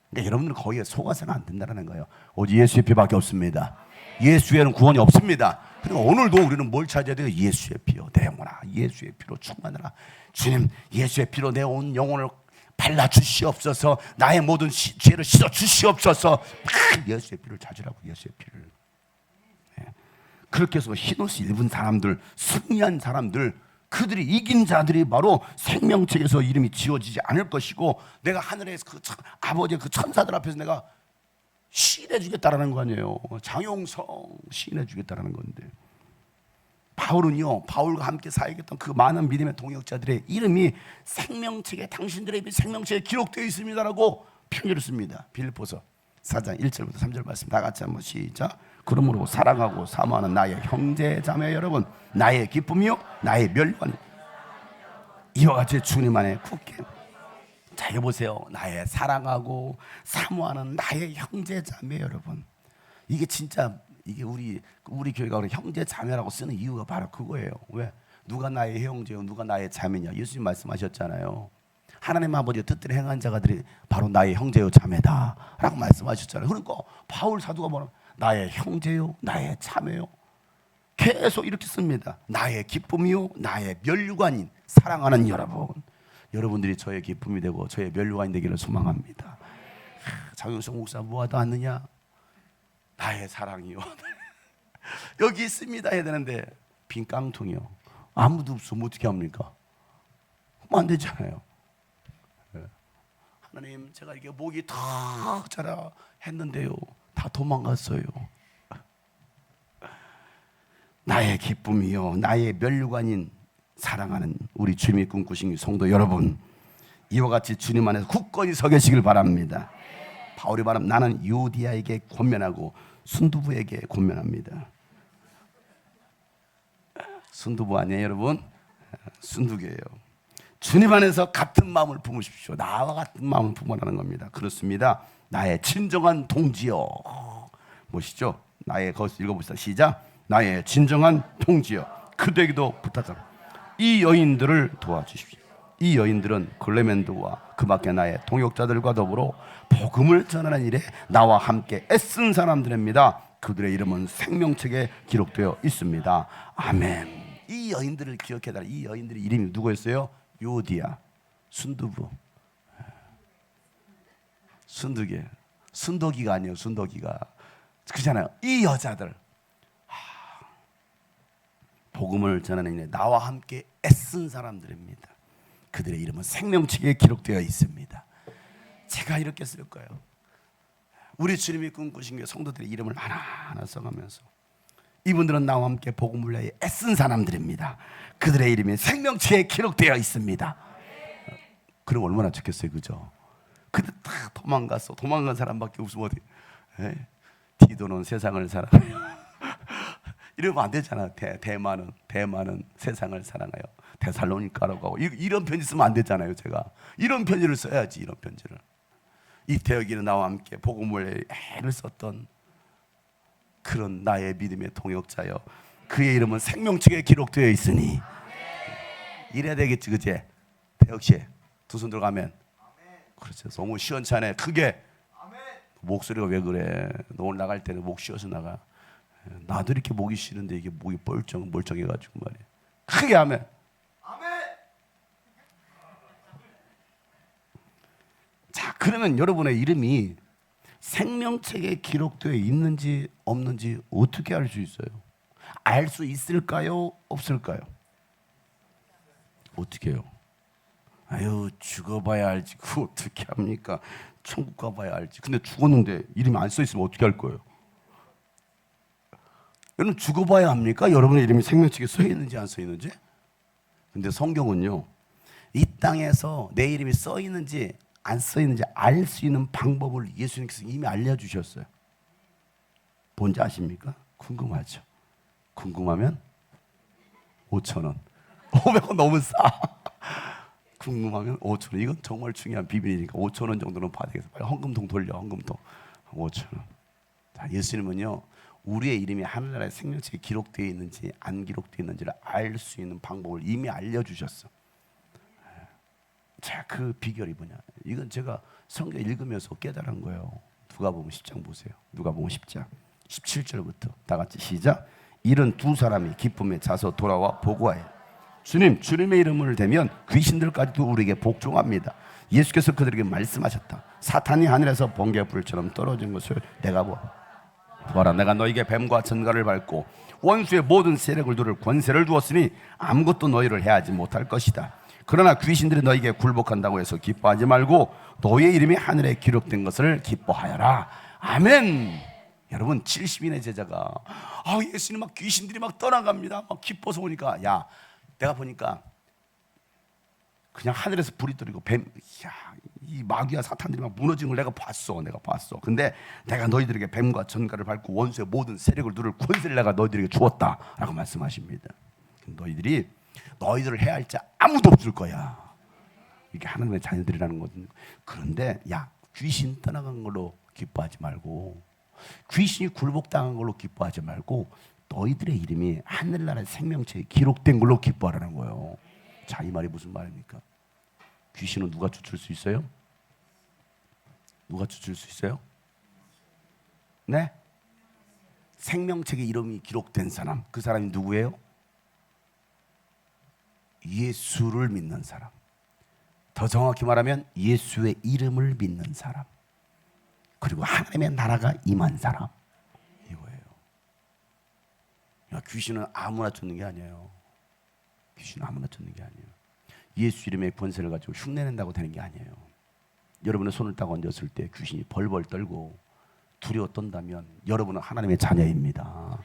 근데 여러분들 거기에 속아서는 안 된다는 거예요. 오직 예수의 피밖에 없습니다. 예수 외에는 구원이 없습니다. 그리고 오늘도 우리는 뭘 찾아야 돼요? 예수의 피요, 내 영혼아, 예수의 피로 충만하라. 주님, 예수의 피로 내 온 영혼을 발라 주시옵소서. 나의 모든 죄를 씻어 주시옵소서. 예수의 피를 찾으라고. 예수의 피를. 그렇게 해서 흰옷을 입은 사람들, 승리한 사람들, 그들이 이긴 자들이 바로 생명책에서 이름이 지워지지 않을 것이고, 내가 하늘에서 그 아버지의 그 천사들 앞에서 내가 시인해 주겠다라는 거 아니에요. 장용성 시인해 주겠다라는 건데, 바울은요, 바울과 함께 사역했던 그 많은 믿음의 동역자들의 이름이 생명책에, 당신들의 이름이 생명책에 기록되어 있습니다라고 편지를 씁니다. 빌립보서 4장 1절부터 3절 말씀 다 같이 한번 시작. 그러므로 사랑하고 사모하는 나의 형제 자매 여러분, 나의 기쁨이요 나의 멸관, 이와 같이 주님 안에 굳게. 자, 여보세요. 나의 사랑하고 사모하는 나의 형제 자매 여러분, 이게 진짜, 이게 우리 교회가 형제 자매라고 쓰는 이유가 바로 그거예요. 왜? 누가 나의 형제요, 누가 나의 자매냐? 예수님 말씀하셨잖아요. 하나님 아버지의 뜻대로 행한 자가들이 바로 나의 형제요 자매다라고 말씀하셨잖아요. 그러니까 바울 사도가 뭐라, 나의 형제요 나의 자매요, 계속 이렇게 씁니다. 나의 기쁨이요 나의 멸류관인 사랑하는 여러분, 여러분들이 저의 기쁨이 되고 저의 멸류관이 되기를 소망합니다. 장용성 목사 뭐하다 왔느냐? 나의 사랑이요 여기 있습니다 해야 되는데 빈 깡통이요. 아무도 없으면 어떻게 합니까? 하면 안 되잖아요. 하나님, 제가 이게 목이 다 자라 했는데요, 다 도망갔어요. 나의 기쁨이요, 나의 면류관인 사랑하는 우리 주님이 꿈꾸신 성도 여러분, 이와 같이 주님 안에서 굳건히 서 계시길 바랍니다. 바울이 말하면 나는 유디아에게 권면하고 순두부에게 권면합니다. 순두부 아니에요 여러분? 순두개예요. 주님 안에서 같은 마음을 품으십시오. 나와 같은 마음을 품으라는 겁니다. 그렇습니다. 나의 진정한 동지여. 뭐시죠? 나의, 거기서 읽어봅시다. 시작. 나의 진정한 동지여, 그대에게도 부탁합니다. 이 여인들을 도와주십시오. 이 여인들은 클레멘도와 그 밖에 나의 동역자들과 더불어 복음을 전하는 일에 나와 함께 애쓴 사람들입니다. 그들의 이름은 생명책에 기록되어 있습니다. 아멘. 이 여인들을 기억해달라. 이 여인들의 이름이 누구였어요? 요디아, 순두부, 순두개, 순덕이가 아니에요. 순덕이가 그잖아요. 이 여자들 복음을 전하는 일에 나와 함께 애쓴 사람들입니다. 그들의 이름은 생명책에 기록되어 있습니다. 제가 이렇게 쓸 거예요. 우리 주님이 꿈꾸신 게 성도들의 이름을 하나하나 써가면서 이분들은 나와 함께 복음을 위해 애쓴 사람들입니다. 그들의 이름이 생명책에 기록되어 있습니다. 그럼 얼마나 좋겠어요, 그죠? 근데 다 도망갔어. 도망간 사람밖에 없으면 어디? 디도는 세상을 사랑해요. 이러면 안 되잖아. 대만은 세상을 사랑해요. 데살로니가라고 하고 이런 편지 쓰면 안 되잖아요. 제가 이런 편지를 써야지. 이런 편지를. 이 대역이는 나와 함께 복음을 애를 썼던 그런 나의 믿음의 동역자여, 그의 이름은 생명책에 기록되어 있으니 이래야 되겠지, 그지? 대역씨 두 손 들어가면 그렇죠. 너무 시원찮네. 크게. 목소리가 왜 그래? 너 오늘 나갈 때는 목 쉬어서 나가. 나도 이렇게 목이 쉬는데 이게 목이 멀쩡해가지고 말이야. 크게 하면. 자, 그러면 여러분의 이름이 생명책에 기록되어 있는지 없는지 어떻게 알 수 있어요? 알 수 있을까요? 없을까요? 어떻게 해요? 아유, 죽어봐야 알지. 그거 어떻게 합니까? 천국 가봐야 알지. 근데 죽었는데 이름이 안 써있으면 어떻게 할 거예요? 여러분, 죽어봐야 합니까? 여러분의 이름이 생명책에 써있는지 안 써있는지? 근데 성경은요, 이 땅에서 내 이름이 써있는지 안 써있는지 알 수 있는 방법을 예수님께서 이미 알려주셨어요. 뭔지 아십니까? 궁금하죠? 궁금하면 5,000원. 500원 너무 싸. 궁금하면 5,000원. 이건 정말 중요한 비밀이니까 5,000원 정도는 받아야겠어. 빨리 헌금통 돌려. 헌금통 5,000원. 자, 예수님은요, 우리의 이름이 하늘나라의 생명책에 기록되어 있는지 안 기록되어 있는지를 알 수 있는 방법을 이미 알려주셨어. 자, 그 비결이 뭐냐? 이건 제가 성경 읽으면서 깨달은 거예요. 누가복음 10장 보세요. 누가복음 10장 17절부터 다 같이 시작. 이른 두 사람이 기쁨에 차서 돌아와 보고하여 주님의 이름을 대면 귀신들까지도 우리에게 복종합니다. 예수께서 그들에게 말씀하셨다. 사탄이 하늘에서 번개불처럼 떨어진 것을 내가 보아라. 내가 너에게 뱀과 전갈을 밟고 원수의 모든 세력을 두를 권세를 주었으니 아무것도 너희를 해하지 못할 것이다. 그러나 귀신들이 너에게 굴복한다고 해서 기뻐하지 말고 너의 이름이 하늘에 기록된 것을 기뻐하여라. 아멘. 여러분, 70인의 제자가 예수님 막 귀신들이 막 떠나갑니다. 막 기뻐서 오니까, 야, 내가 보니까 그냥 하늘에서 불이 떨어지고 이 마귀와 사탄들이 막 무너지는 걸 내가 봤어. 근데 내가 너희들에게 뱀과 전갈을 밟고 원수의 모든 세력을 누를 권세를 내가 너희들에게 주었다라고 말씀하십니다. 너희들을 해야 할 자 아무도 없을 거야. 이게 하나님의 자녀들이라는 거거든요. 그런데 귀신 떠나간 걸로 기뻐하지 말고, 귀신이 굴복당한 걸로 기뻐하지 말고, 너희들의 이름이 하늘나라의 생명책에 기록된 걸로 기뻐하라는 거예요. 자, 이 말이 무슨 말입니까? 귀신은 누가 쫓을 수 있어요? 누가 쫓을 수 있어요? 네? 생명책에 이름이 기록된 사람, 그 사람이 누구예요? 예수를 믿는 사람. 더 정확히 말하면 예수의 이름을 믿는 사람, 그리고 하나님의 나라가 임한 사람, 이거예요. 귀신은 아무나 쫓는 게 아니에요. 귀신 아무나 쫓는 게 아니에요. 예수 이름의 권세를 가지고 흉내낸다고 되는 게 아니에요. 여러분의 손을 딱 얹었을 때 귀신이 벌벌 떨고 두려워 떤다면 여러분은 하나님의 자녀입니다.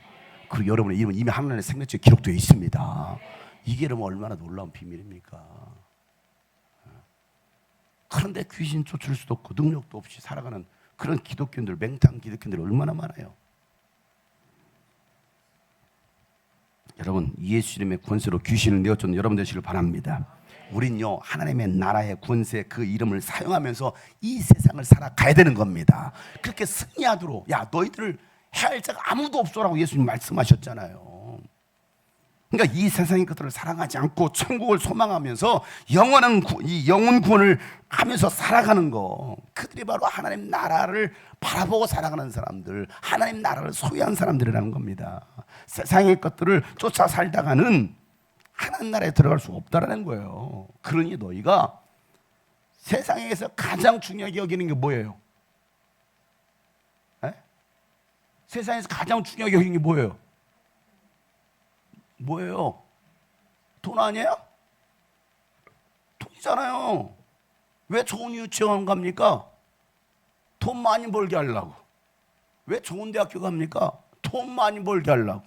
그리고 여러분의 이름은 이미 하나님의 생명책에 기록되어 있습니다. 이게 여러분 얼마나 놀라운 비밀입니까? 그런데 귀신 쫓을 수도 없고 능력도 없이 살아가는 그런 기독교인들, 맹탕 기독교인들이 얼마나 많아요. 여러분, 예수 이름의 권세로 귀신을 내어쫓는 여러분 되시길 바랍니다. 우린요, 하나님의 나라의 권세 그 이름을 사용하면서 이 세상을 살아가야 되는 겁니다. 그렇게 승리하도록, 야, 너희들을 해야 할 자가 아무도 없어라고 예수님 말씀하셨잖아요. 그러니까 이 세상의 것들을 사랑하지 않고 천국을 소망하면서 이 영혼 구원을 하면서 살아가는 거, 그들이 바로 하나님 나라를 바라보고 살아가는 사람들, 하나님 나라를 소유한 사람들이라는 겁니다. 세상의 것들을 쫓아 살다가는 하나님 나라에 들어갈 수 없다라는 거예요. 그러니 너희가 세상에서 가장 중요하게 여기는 게 뭐예요? 에? 세상에서 가장 중요하게 여기는 게 뭐예요? 뭐예요? 돈 아니에요? 돈이잖아요. 왜 좋은 유치원 갑니까? 돈 많이 벌게 하려고. 왜 좋은 대학교 갑니까? 돈 많이 벌게 하려고.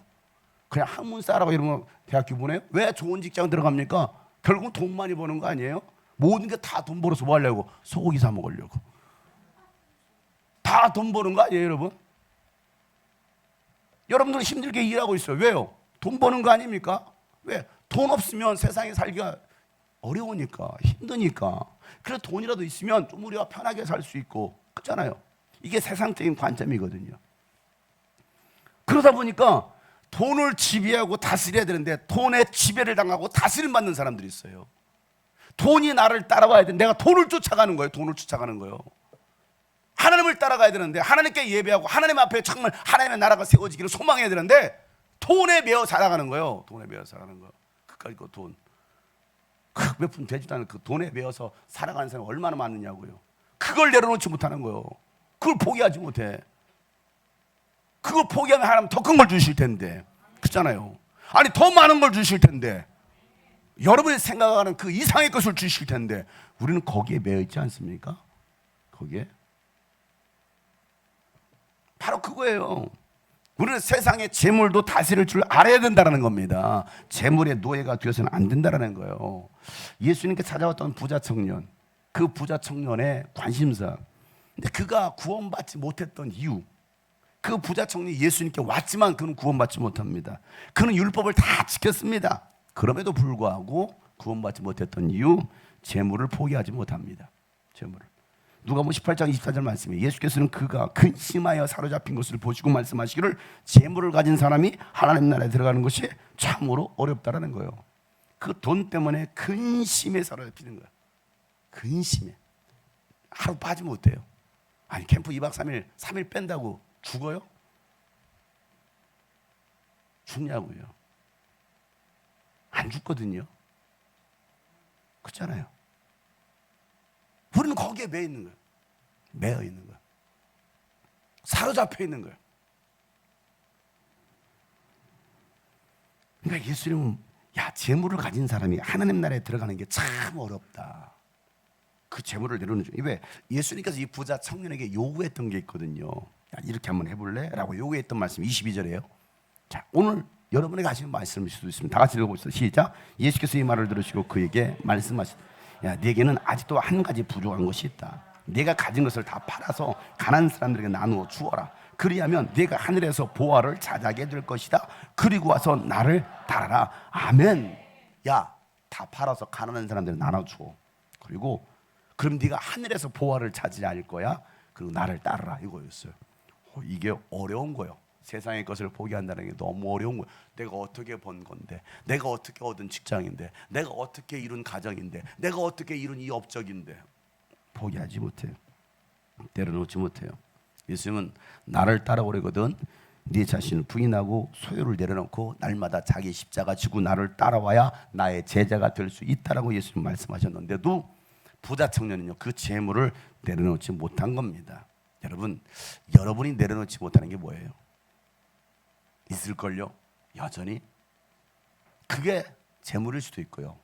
그냥 학문 쌓으라고 이러면 대학교 보내요? 왜 좋은 직장 들어갑니까? 결국은 돈 많이 버는 거 아니에요? 모든 게 다 돈 벌어서 뭐 하려고? 소고기 사 먹으려고. 다 돈 버는 거 아니에요, 여러분? 여러분들 힘들게 일하고 있어요. 왜요? 돈 버는 거 아닙니까? 왜? 돈 없으면 세상에 살기가 어려우니까, 힘드니까. 그래서 돈이라도 있으면 좀 우리가 편하게 살 수 있고, 그렇잖아요. 이게 세상적인 관점이거든요. 그러다 보니까 돈을 지배하고 다스려야 되는데 돈에 지배를 당하고 다스림 받는 사람들이 있어요. 돈이 나를 따라와야 돼. 내가 돈을 쫓아가는 거예요. 돈을 쫓아가는 거예요. 하나님을 따라가야 되는데 하나님께 예배하고 하나님 앞에 정말 하나님의 나라가 세워지기를 소망해야 되는데 돈에 매어 살아가는 거예요. 돈에 매어 살아가는 거예요. 그까짓 거 돈. 몇 푼 되지도 않은 그 돈에 매어서 살아가는 사람이 얼마나 많느냐고요. 그걸 내려놓지 못하는 거예요. 그걸 포기하지 못해. 그걸 포기하면 하나님 더 큰 걸 주실 텐데. 그렇잖아요. 아니 더 많은 걸 주실 텐데. 여러분이 생각하는 그 이상의 것을 주실 텐데 우리는 거기에 매여 있지 않습니까? 거기에. 바로 그거예요. 우리는 세상의 재물도 다스릴 줄 알아야 된다는 겁니다. 재물의 노예가 되어서는 안 된다는 거예요. 예수님께 찾아왔던 부자 청년, 그 부자 청년의 관심사, 근데 그가 구원받지 못했던 이유, 그 부자 청년이 예수님께 왔지만 그는 구원받지 못합니다. 그는 율법을 다 지켰습니다. 그럼에도 불구하고 구원받지 못했던 이유, 재물을 포기하지 못합니다. 재물을. 누가복음 18장 24절 말씀에 예수께서는 그가 근심하여 사로잡힌 것을 보시고 말씀하시기를 재물을 가진 사람이 하나님 나라에 들어가는 것이 참으로 어렵다라는 거예요. 그 돈 때문에 근심에 사로잡히는 거예요. 근심에. 하루 빠지면 못해요. 아니 캠프 2박 3일 뺀다고 죽어요? 죽냐고요. 안 죽거든요. 그렇잖아요. 우리는 거기에 매여 있는 거예요. 매여 있는 거예요. 사로잡혀 있는 거예요. 그러니까 예수님은 재물을 가진 사람이 하나님 나라에 들어가는 게 참 어렵다. 그 재물을 내려놓는 중. 왜? 예수님께서 이 부자 청년에게 요구했던 게 있거든요. 이렇게 한번 해볼래? 라고 요구했던 말씀 22절이에요. 자, 오늘 여러분에게 하시는 말씀일 수도 있습니다. 다 같이 읽어보시죠. 시작. 예수께서 이 말을 들으시고 그에게 말씀하시되 네게는 아직도 한 가지 부족한 것이 있다. 네가 가진 것을 다 팔아서 가난한 사람들에게 나누어 주어라. 그리하면 네가 하늘에서 보화를 차지하게 될 것이다. 그리고 와서 나를 따라라. 아멘. 다 팔아서 가난한 사람들에게 나눠줘. 그리고 그럼 네가 하늘에서 보화를 차지할 거야. 그리고 나를 따르라. 이거였어요. 이게 어려운 거예요. 세상의 것을 포기한다는 게 너무 어려운 거예요. 내가 어떻게 번 건데, 내가 어떻게 얻은 직장인데, 내가 어떻게 이룬 가정인데, 내가 어떻게 이룬 이 업적인데 포기하지 못해요. 내려놓지 못해요. 예수님은 나를 따라오려거든 네 자신을 부인하고 소유를 내려놓고 날마다 자기 십자가 지고 나를 따라와야 나의 제자가 될 수 있다라고 예수님 말씀하셨는데도 부자 청년은요 그 재물을 내려놓지 못한 겁니다. 여러분이 내려놓지 못하는 게 뭐예요? 있을걸요? 여전히 그게 재물일 수도 있고요.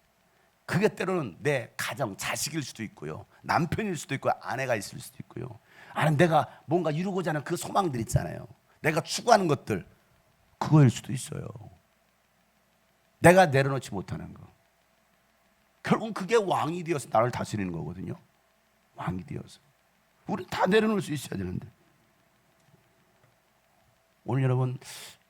그게 때로는 내 가정, 자식일 수도 있고요. 남편일 수도 있고 아내가 있을 수도 있고요. 아니면 내가 뭔가 이루고자 하는 그 소망들 있잖아요. 내가 추구하는 것들, 그거일 수도 있어요. 내가 내려놓지 못하는 거. 결국 그게 왕이 되어서 나를 다스리는 거거든요. 왕이 되어서. 우리는 다 내려놓을 수 있어야 되는데. 오늘 여러분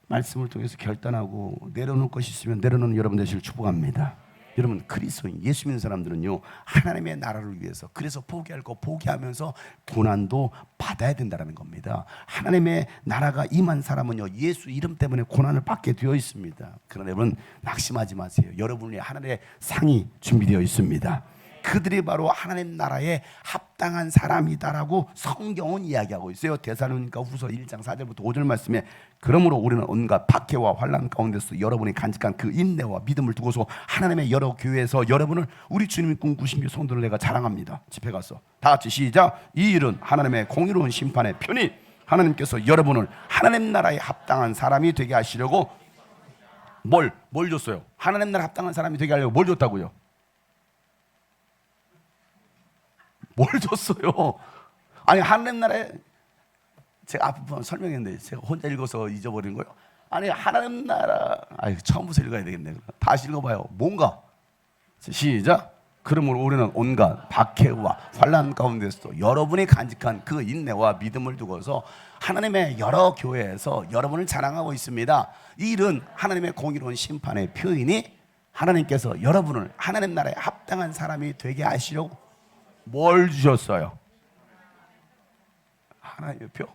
말씀을 통해서 결단하고 내려놓을 것이 있으면 내려놓는 여러분 되시길 축복합니다. 여러분 그리스도인 예수 믿는 사람들은요 하나님의 나라를 위해서 그래서 포기할 거 포기하면서 고난도 받아야 된다는 겁니다. 하나님의 나라가 임한 사람은요 예수 이름 때문에 고난을 받게 되어 있습니다. 그러나 여러분 낙심하지 마세요. 여러분 위해 하늘의 상이 준비되어 있습니다. 그들이 바로 하나님 나라에 합당한 사람이다라고 성경은 이야기하고 있어요. 데살로니가 후서 1장 4절부터 5절 말씀에 그러므로 우리는 온갖 박해와 환난 가운데서 여러분이 간직한 그 인내와 믿음을 두고서 하나님의 여러 교회에서 여러분을 우리 주님이 꿈꾸신 그 성도를 내가 자랑합니다. 집회 가서 다 같이 시작. 이 일은 하나님의 공의로운 심판의 편이 하나님께서 여러분을 하나님 나라에 합당한 사람이 되게 하시려고 뭘 줬어요? 하나님 나라에 합당한 사람이 되게 하려고 뭘 줬다고요? 뭘 줬어요? 아니 하나님 나라에 제가 앞부분 설명했는데 제가 혼자 읽어서 잊어버린 거예요. 아니 하나님 나라 처음부터 읽어야 되겠네. 다시 읽어봐요. 뭔가 시작. 그러므로 우리는 온갖 박해와 환난 가운데서도 여러분이 간직한 그 인내와 믿음을 두고서 하나님의 여러 교회에서 여러분을 자랑하고 있습니다. 이 일은 하나님의 공의로운 심판의 표인이 하나님께서 여러분을 하나님 나라에 합당한 사람이 되게 하시려고 뭘 주셨어요? 하나님의 표.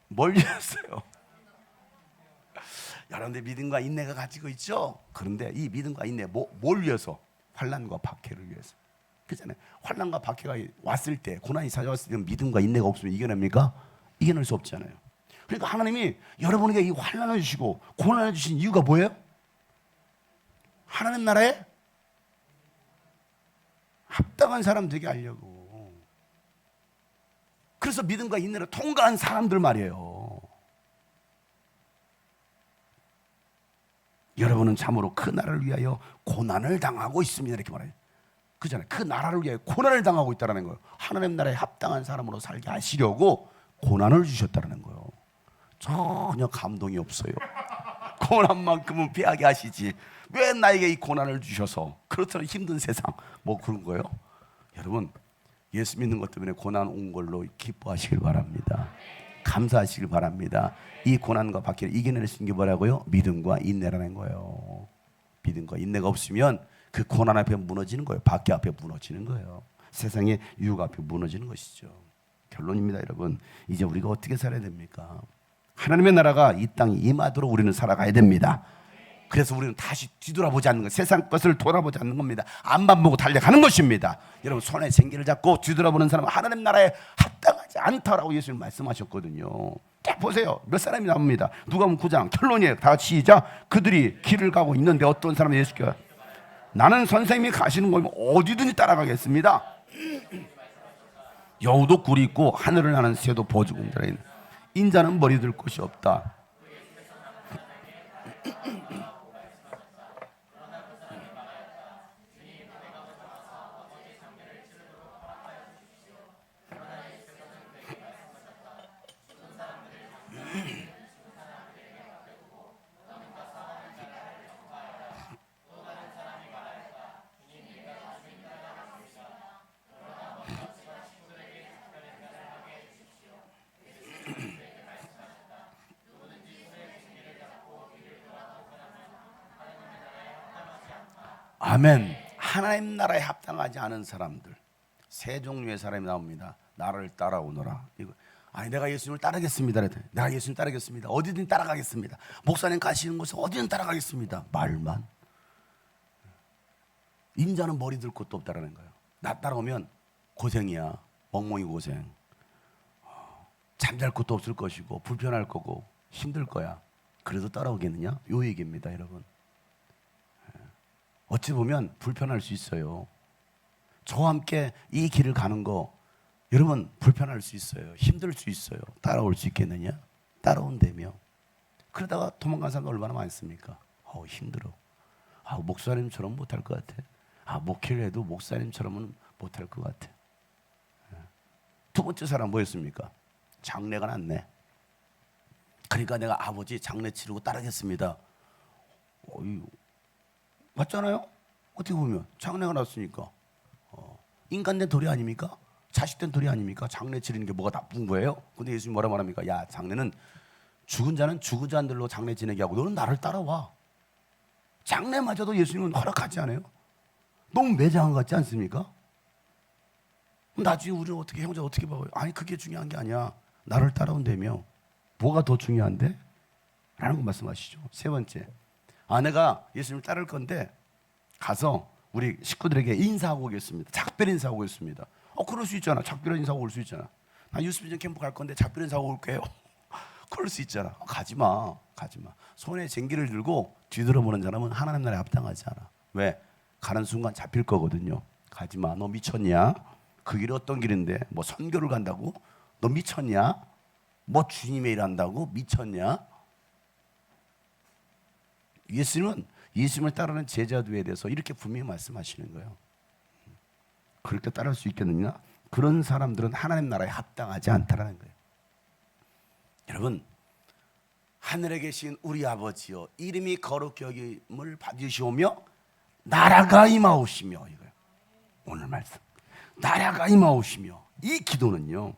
뭘 주셨어요? 여러분들 믿음과 인내가 가지고 있죠? 그런데 이 믿음과 인내 뭘 위해서? 환난과 박해를 위해서. 그렇잖아요. 환난과 박해가 왔을 때 고난이 찾아왔을 때 믿음과 인내가 없으면 이겨냅니까? 이겨낼 수 없잖아요. 그러니까 하나님이 여러분에게 이 환난을 주시고 고난을 주신 이유가 뭐예요? 하나님 나라에 합당한 사람 되게 하려고. 그래서 믿음과 인내를 통과한 사람들 말이에요. 여러분은 참으로 그 나라를 위하여 고난을 당하고 있습니다. 이렇게 말해요. 그잖아요. 그 나라를 위하여 고난을 당하고 있다는 거예요. 하나님 나라에 합당한 사람으로 살게 하시려고 고난을 주셨다는 거예요. 전혀 감동이 없어요. 고난만큼은 피하게 하시지 왜 나에게 이 고난을 주셔서 그렇다면 힘든 세상 뭐 그런 거예요? 여러분 예수 믿는 것 때문에 고난 온 걸로 기뻐하시길 바랍니다. 감사하시길 바랍니다. 이 고난과 박해를 이겨낼 수 있는 게 뭐라고요? 믿음과 인내라는 거예요. 믿음과 인내가 없으면 그 고난 앞에 무너지는 거예요. 박해 앞에 무너지는 거예요. 세상의 유혹 앞에 무너지는 것이죠. 결론입니다. 여러분 이제 우리가 어떻게 살아야 됩니까? 하나님의 나라가 이 땅에 임하도록 우리는 살아가야 됩니다. 그래서 우리는 다시 뒤돌아보지 않는 것, 세상 것을 돌아보지 않는 겁니다. 앞만 보고 달려가는 것입니다. 여러분 손에 생기를 잡고 뒤돌아보는 사람은 하나님 나라에 합당하지 않다라고 예수님 말씀하셨거든요. 딱 보세요. 몇 사람이 나옵니다. 누가복음 9장 결론이에요. 다 같이 시작. 그들이 길을 가고 있는데 어떤 사람이 예수께 나는 선생님이 가시는 곳이면 어디든지 따라가겠습니다. 여우도 굴이 있고 하늘을 나는 새도 보주군들에 있는 인자는 머리 들 곳이 없다. 아멘. 하나님 나라에 합당하지 않은 사람들 세 종류의 사람이 나옵니다. 나를 따라오너라. 이거 아니 내가 예수님을 따르겠습니다. 내가 예수님 따르겠습니다. 어디든 따라가겠습니다. 목사님 가시는 곳에 어디든 따라가겠습니다. 말만. 인자는 머리 들 곳도 없다라는 거예요. 나 따라오면 고생이야. 멍멍이 고생. 잠잘 곳도 없을 것이고 불편할 거고 힘들 거야. 그래도 따라오겠느냐? 요 얘기입니다, 여러분. 어찌 보면 불편할 수 있어요. 저와 함께 이 길을 가는 거 여러분 불편할 수 있어요. 힘들 수 있어요. 따라올 수 있겠느냐? 따라온다며. 그러다가 도망간 사람도 얼마나 많습니까? 힘들어. 목사님처럼 못할 것 같아. 목회를 해도 목사님처럼은 못할 것 같아. 두 번째 사람 뭐였습니까? 장래가 났네. 그러니까 내가 아버지 장례 치르고 따르겠습니다. 맞잖아요? 어떻게 보면 장래가 났으니까. 인간된 도리 아닙니까? 자식된 도리 아닙니까? 장례 치르는 게 뭐가 나쁜 거예요? 근데 예수님 뭐라 말합니까? 야, 장례는 죽은 자는 죽은 자들로 장례 지내게 하고 너는 나를 따라와. 장례마저도 예수님은 허락하지 않아요? 너무 매장한 것 같지 않습니까? 나중에 우리는 어떻게, 형제 어떻게 봐요? 아니, 그게 중요한 게 아니야. 나를 따라온다며. 뭐가 더 중요한데? 라는 거 말씀하시죠. 세 번째, 아내가 예수님을 따를 건데 가서 우리 식구들에게 인사하고 오겠습니다. 작별 인사하고 오겠습니다. 그럴 수 있잖아. 작별 인사하고 올 수 있잖아. 나 유스비전 캠프 갈 건데 작별 인사하고 올게요. 그럴 수 있잖아. 가지마. 손에 쟁기를 들고 뒤돌아보는 사람은 하나님 나라에 합당하지 않아. 왜? 가는 순간 잡힐 거거든요. 가지마. 너 미쳤냐? 그 길이 어떤 길인데? 뭐 선교를 간다고? 너 미쳤냐? 뭐 주님의 일 한다고? 미쳤냐? 예수님을 따르는 제자들에 대해서 이렇게 분명히 말씀하시는 거예요. 그렇게 따를 수 있겠느냐? 그런 사람들은 하나님 나라에 합당하지 않다라는 거예요. 여러분, 하늘에 계신 우리 아버지여, 이름이 거룩히 여김을 받으시오며 나라가 임하오시며, 이거예요. 오늘 말씀. 나라가 임하오시며, 이 기도는요,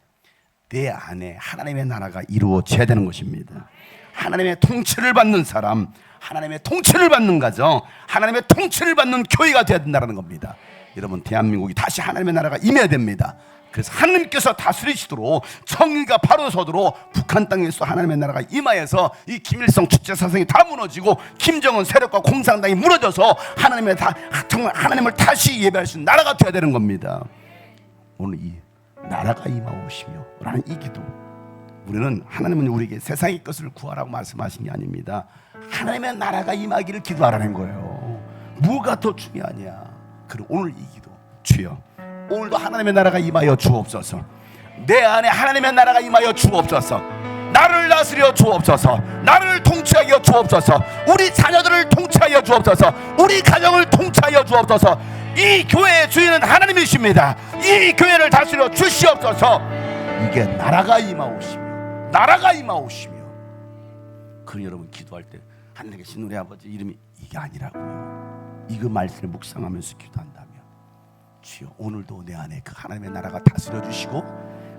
내 안에 하나님의 나라가 이루어져야 되는 것입니다. 하나님의 통치를 받는 사람, 하나님의 통치를 받는 가정, 하나님의 통치를 받는 교회가 되어야 된다는 겁니다. 여러분, 대한민국이 다시 하나님의 나라가 임해야 됩니다. 그래서 하나님께서 다스리시도록, 정의가 바로 서도록 북한 땅에서 하나님의 나라가 임하여서 이 김일성 주체 사상이 다 무너지고 김정은 세력과 공산당이 무너져서 하나님을 다시 예배할 수 있는 나라가 되어야 되는 겁니다. 오늘 이 나라가 임하오시며 라는 이 기도, 우리는 하나님은 우리에게 세상의 것을 구하라고 말씀하신 게 아닙니다. 하나님의 나라가 임하기를 기도하라는 거예요. 뭐가 더 중요하냐? 그리고 오늘 이 기도, 주여 오늘도 하나님의 나라가 임하여 주옵소서. 내 안에 하나님의 나라가 임하여 주옵소서. 나를 다스려 주옵소서. 나를 통치하여 주옵소서. 우리 자녀들을 통치하여 주옵소서. 우리 가정을 통치하여 주옵소서. 이 교회의 주인은 하나님이십니다. 이 교회를 다스려 주시옵소서. 이게 나라가 임하오시며, 나라가 임하오시며. 그럼 여러분, 기도할 때 하늘에 계신 우리 아버지 이름이 이게 아니라고요. 이거 말씀을 묵상하면서 기도한다면, 주여 오늘도 내 안에 그 하나님의 나라가 다스려 주시고,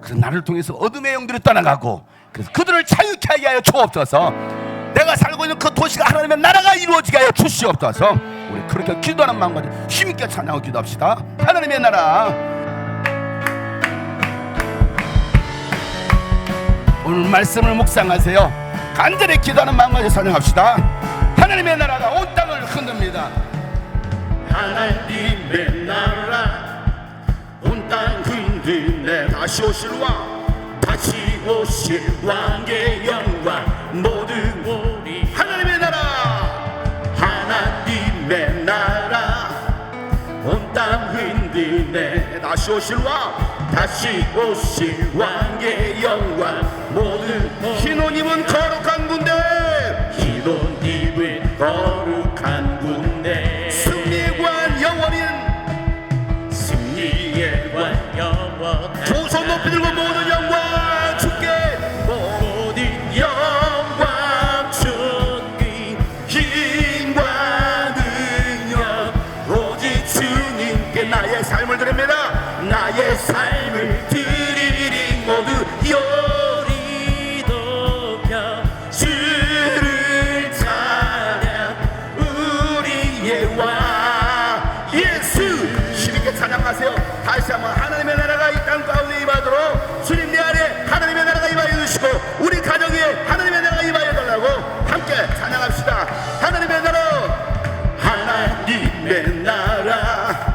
그래서 나를 통해서 어둠의 영들이 떠나가고, 그래서 그들을 자유케 하게 하여 주옵소서. 내가 살고 있는 그 도시가 하나님의 나라가 이루어지게 하여 주시옵소서. 우리 그렇게 기도하는 마음가짐 힘있게 찬양하고 기도합시다. 하나님의 나라, 오늘 말씀을 묵상하세요. 간절히 기도하는 마음가짐 찬양합시다. 하나님의 나라가 온 땅을 흔듭니다. 하나님의 나라 온 땅 흔드네. 다시 오실 왕, 다시 오실 왕의 영광 모두 우리 하나님의 나라, 하나님의 나라 온 땅 흔드네. 다시 오실 왕, 다시 오실 왕의 영광 모두 흰 옷 입은 거룩한 군대, 흰 옷 입은 거룩한 군대, 승리의 관 영원인, 승리의 관 영원, 두 손 높이 들고 모든 영광 주께, 모든 영광 주께, 힘과 능력 오직 주님께 나의 삶을 드립니다. 나의 삶을 드리리 모두 요리 높여 주를 찬양, 우리의 왕 예수. 힘있게 찬양하세요. 다시 한번 하나님의 나라가 이 땅 가운데 임하도록 주님 내 안에 하나님의 나라가 임하여 주시고, 우리 가정에 하나님의 나라가 임하여 달라고 함께 찬양합시다. 하나님의 나라, 하나님의 나라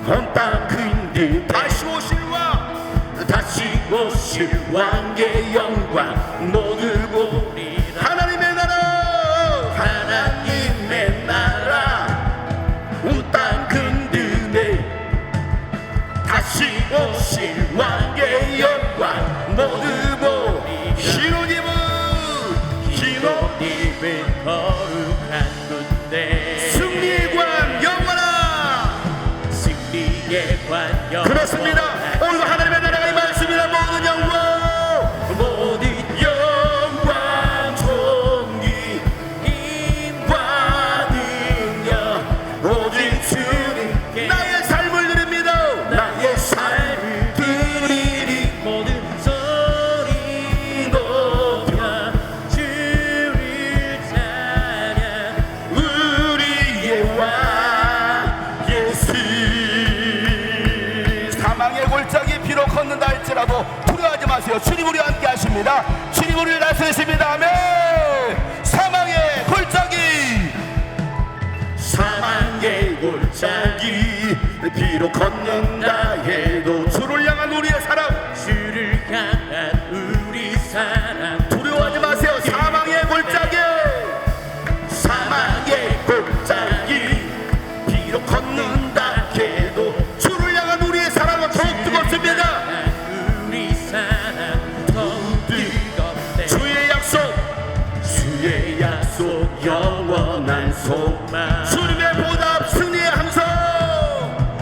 온 땅 흔들, 다시 오실 왕, 다시 오실 왕의 영광 모두 보리라. 하나님의 나라, 하나님의 나라 온 땅 흔드네. 다시 오실 왕의 영광 모두 보리라. 흰 옷 입은 골짜기 비록 걷는다 할지라도 두려워하지 마세요. 주님 우리와 함께 하십니다. 주님 우리를 다스리십니다. 아멘. 사망의 골짜기, 사망의 골짜기 비록 걷는다 해도 주를 향한 우리의 사랑, 주를 향한 우리 사랑 두려워하지 마세요. 사망의 골짜기, 사망의 골짜기 비록 걷는다 해도 주를 향한 우리의 사랑은 더욱 뜨겁습니다. 우리 사랑 더욱 뜨겁네. 주의 약속 영원한 소망, 주님의 보답 승리의 함성,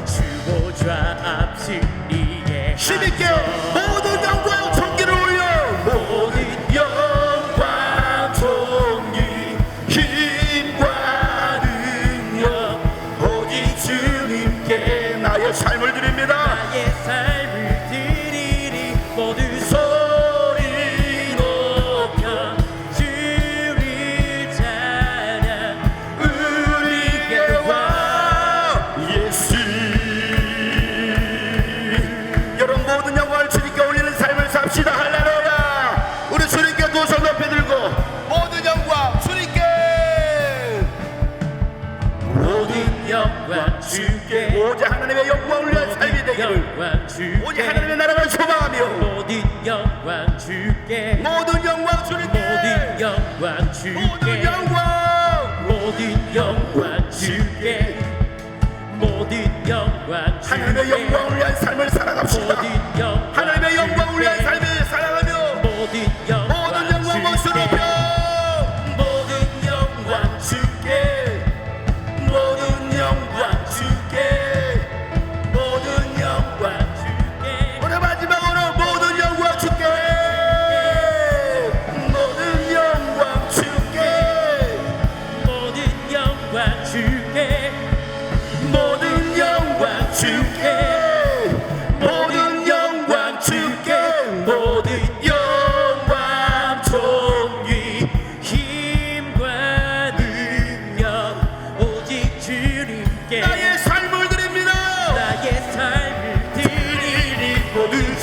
주보좌 앞 승리의 힘있게 모든 영광 존귀를 올려, 모든 영광 존귀 힘과 능력 오직 주님께 나의 삶을 드립니다. 나의 삶을 드리리. 모든 소리 높여 주를 찬양. 우리에게 와 예수. 여러분 모든 영광을 주님께 올리는 삶을 삽시다. 할렐루야. 우리 주님께 두 손 높이 들고 모든 영광 주님께. 모든 영광 주께. 오직 하나님의 영광을 위한 삶이 되기를, 영광 주께. 오직 하나님의 나라를 소망하며 모든 영광 주께. 모든 영광 주님께, 모든 영광 주께. 모든 영광, 모든 영광 주께. 모든 영광 주께. 하나님의 영광을 위한 삶을 살아갑시다. 모든 영광 하나님의 영광을 위한 주께. 삶을 살아가며 모든 모든 영광 모습 높여, 모든 영광 주께, 모든 영광 주께, 모든 영광 주께. 오늘 마지막으로 모든 영광 주께, 모든 영광 주께, 모든 영광 주께. 모든 영광 주께, 모든 영광 주께, 모든 영광 존귀 힘과 능력 오직 주님께. 나의 삶을 드립니다. 나의 삶을 드리리. 모든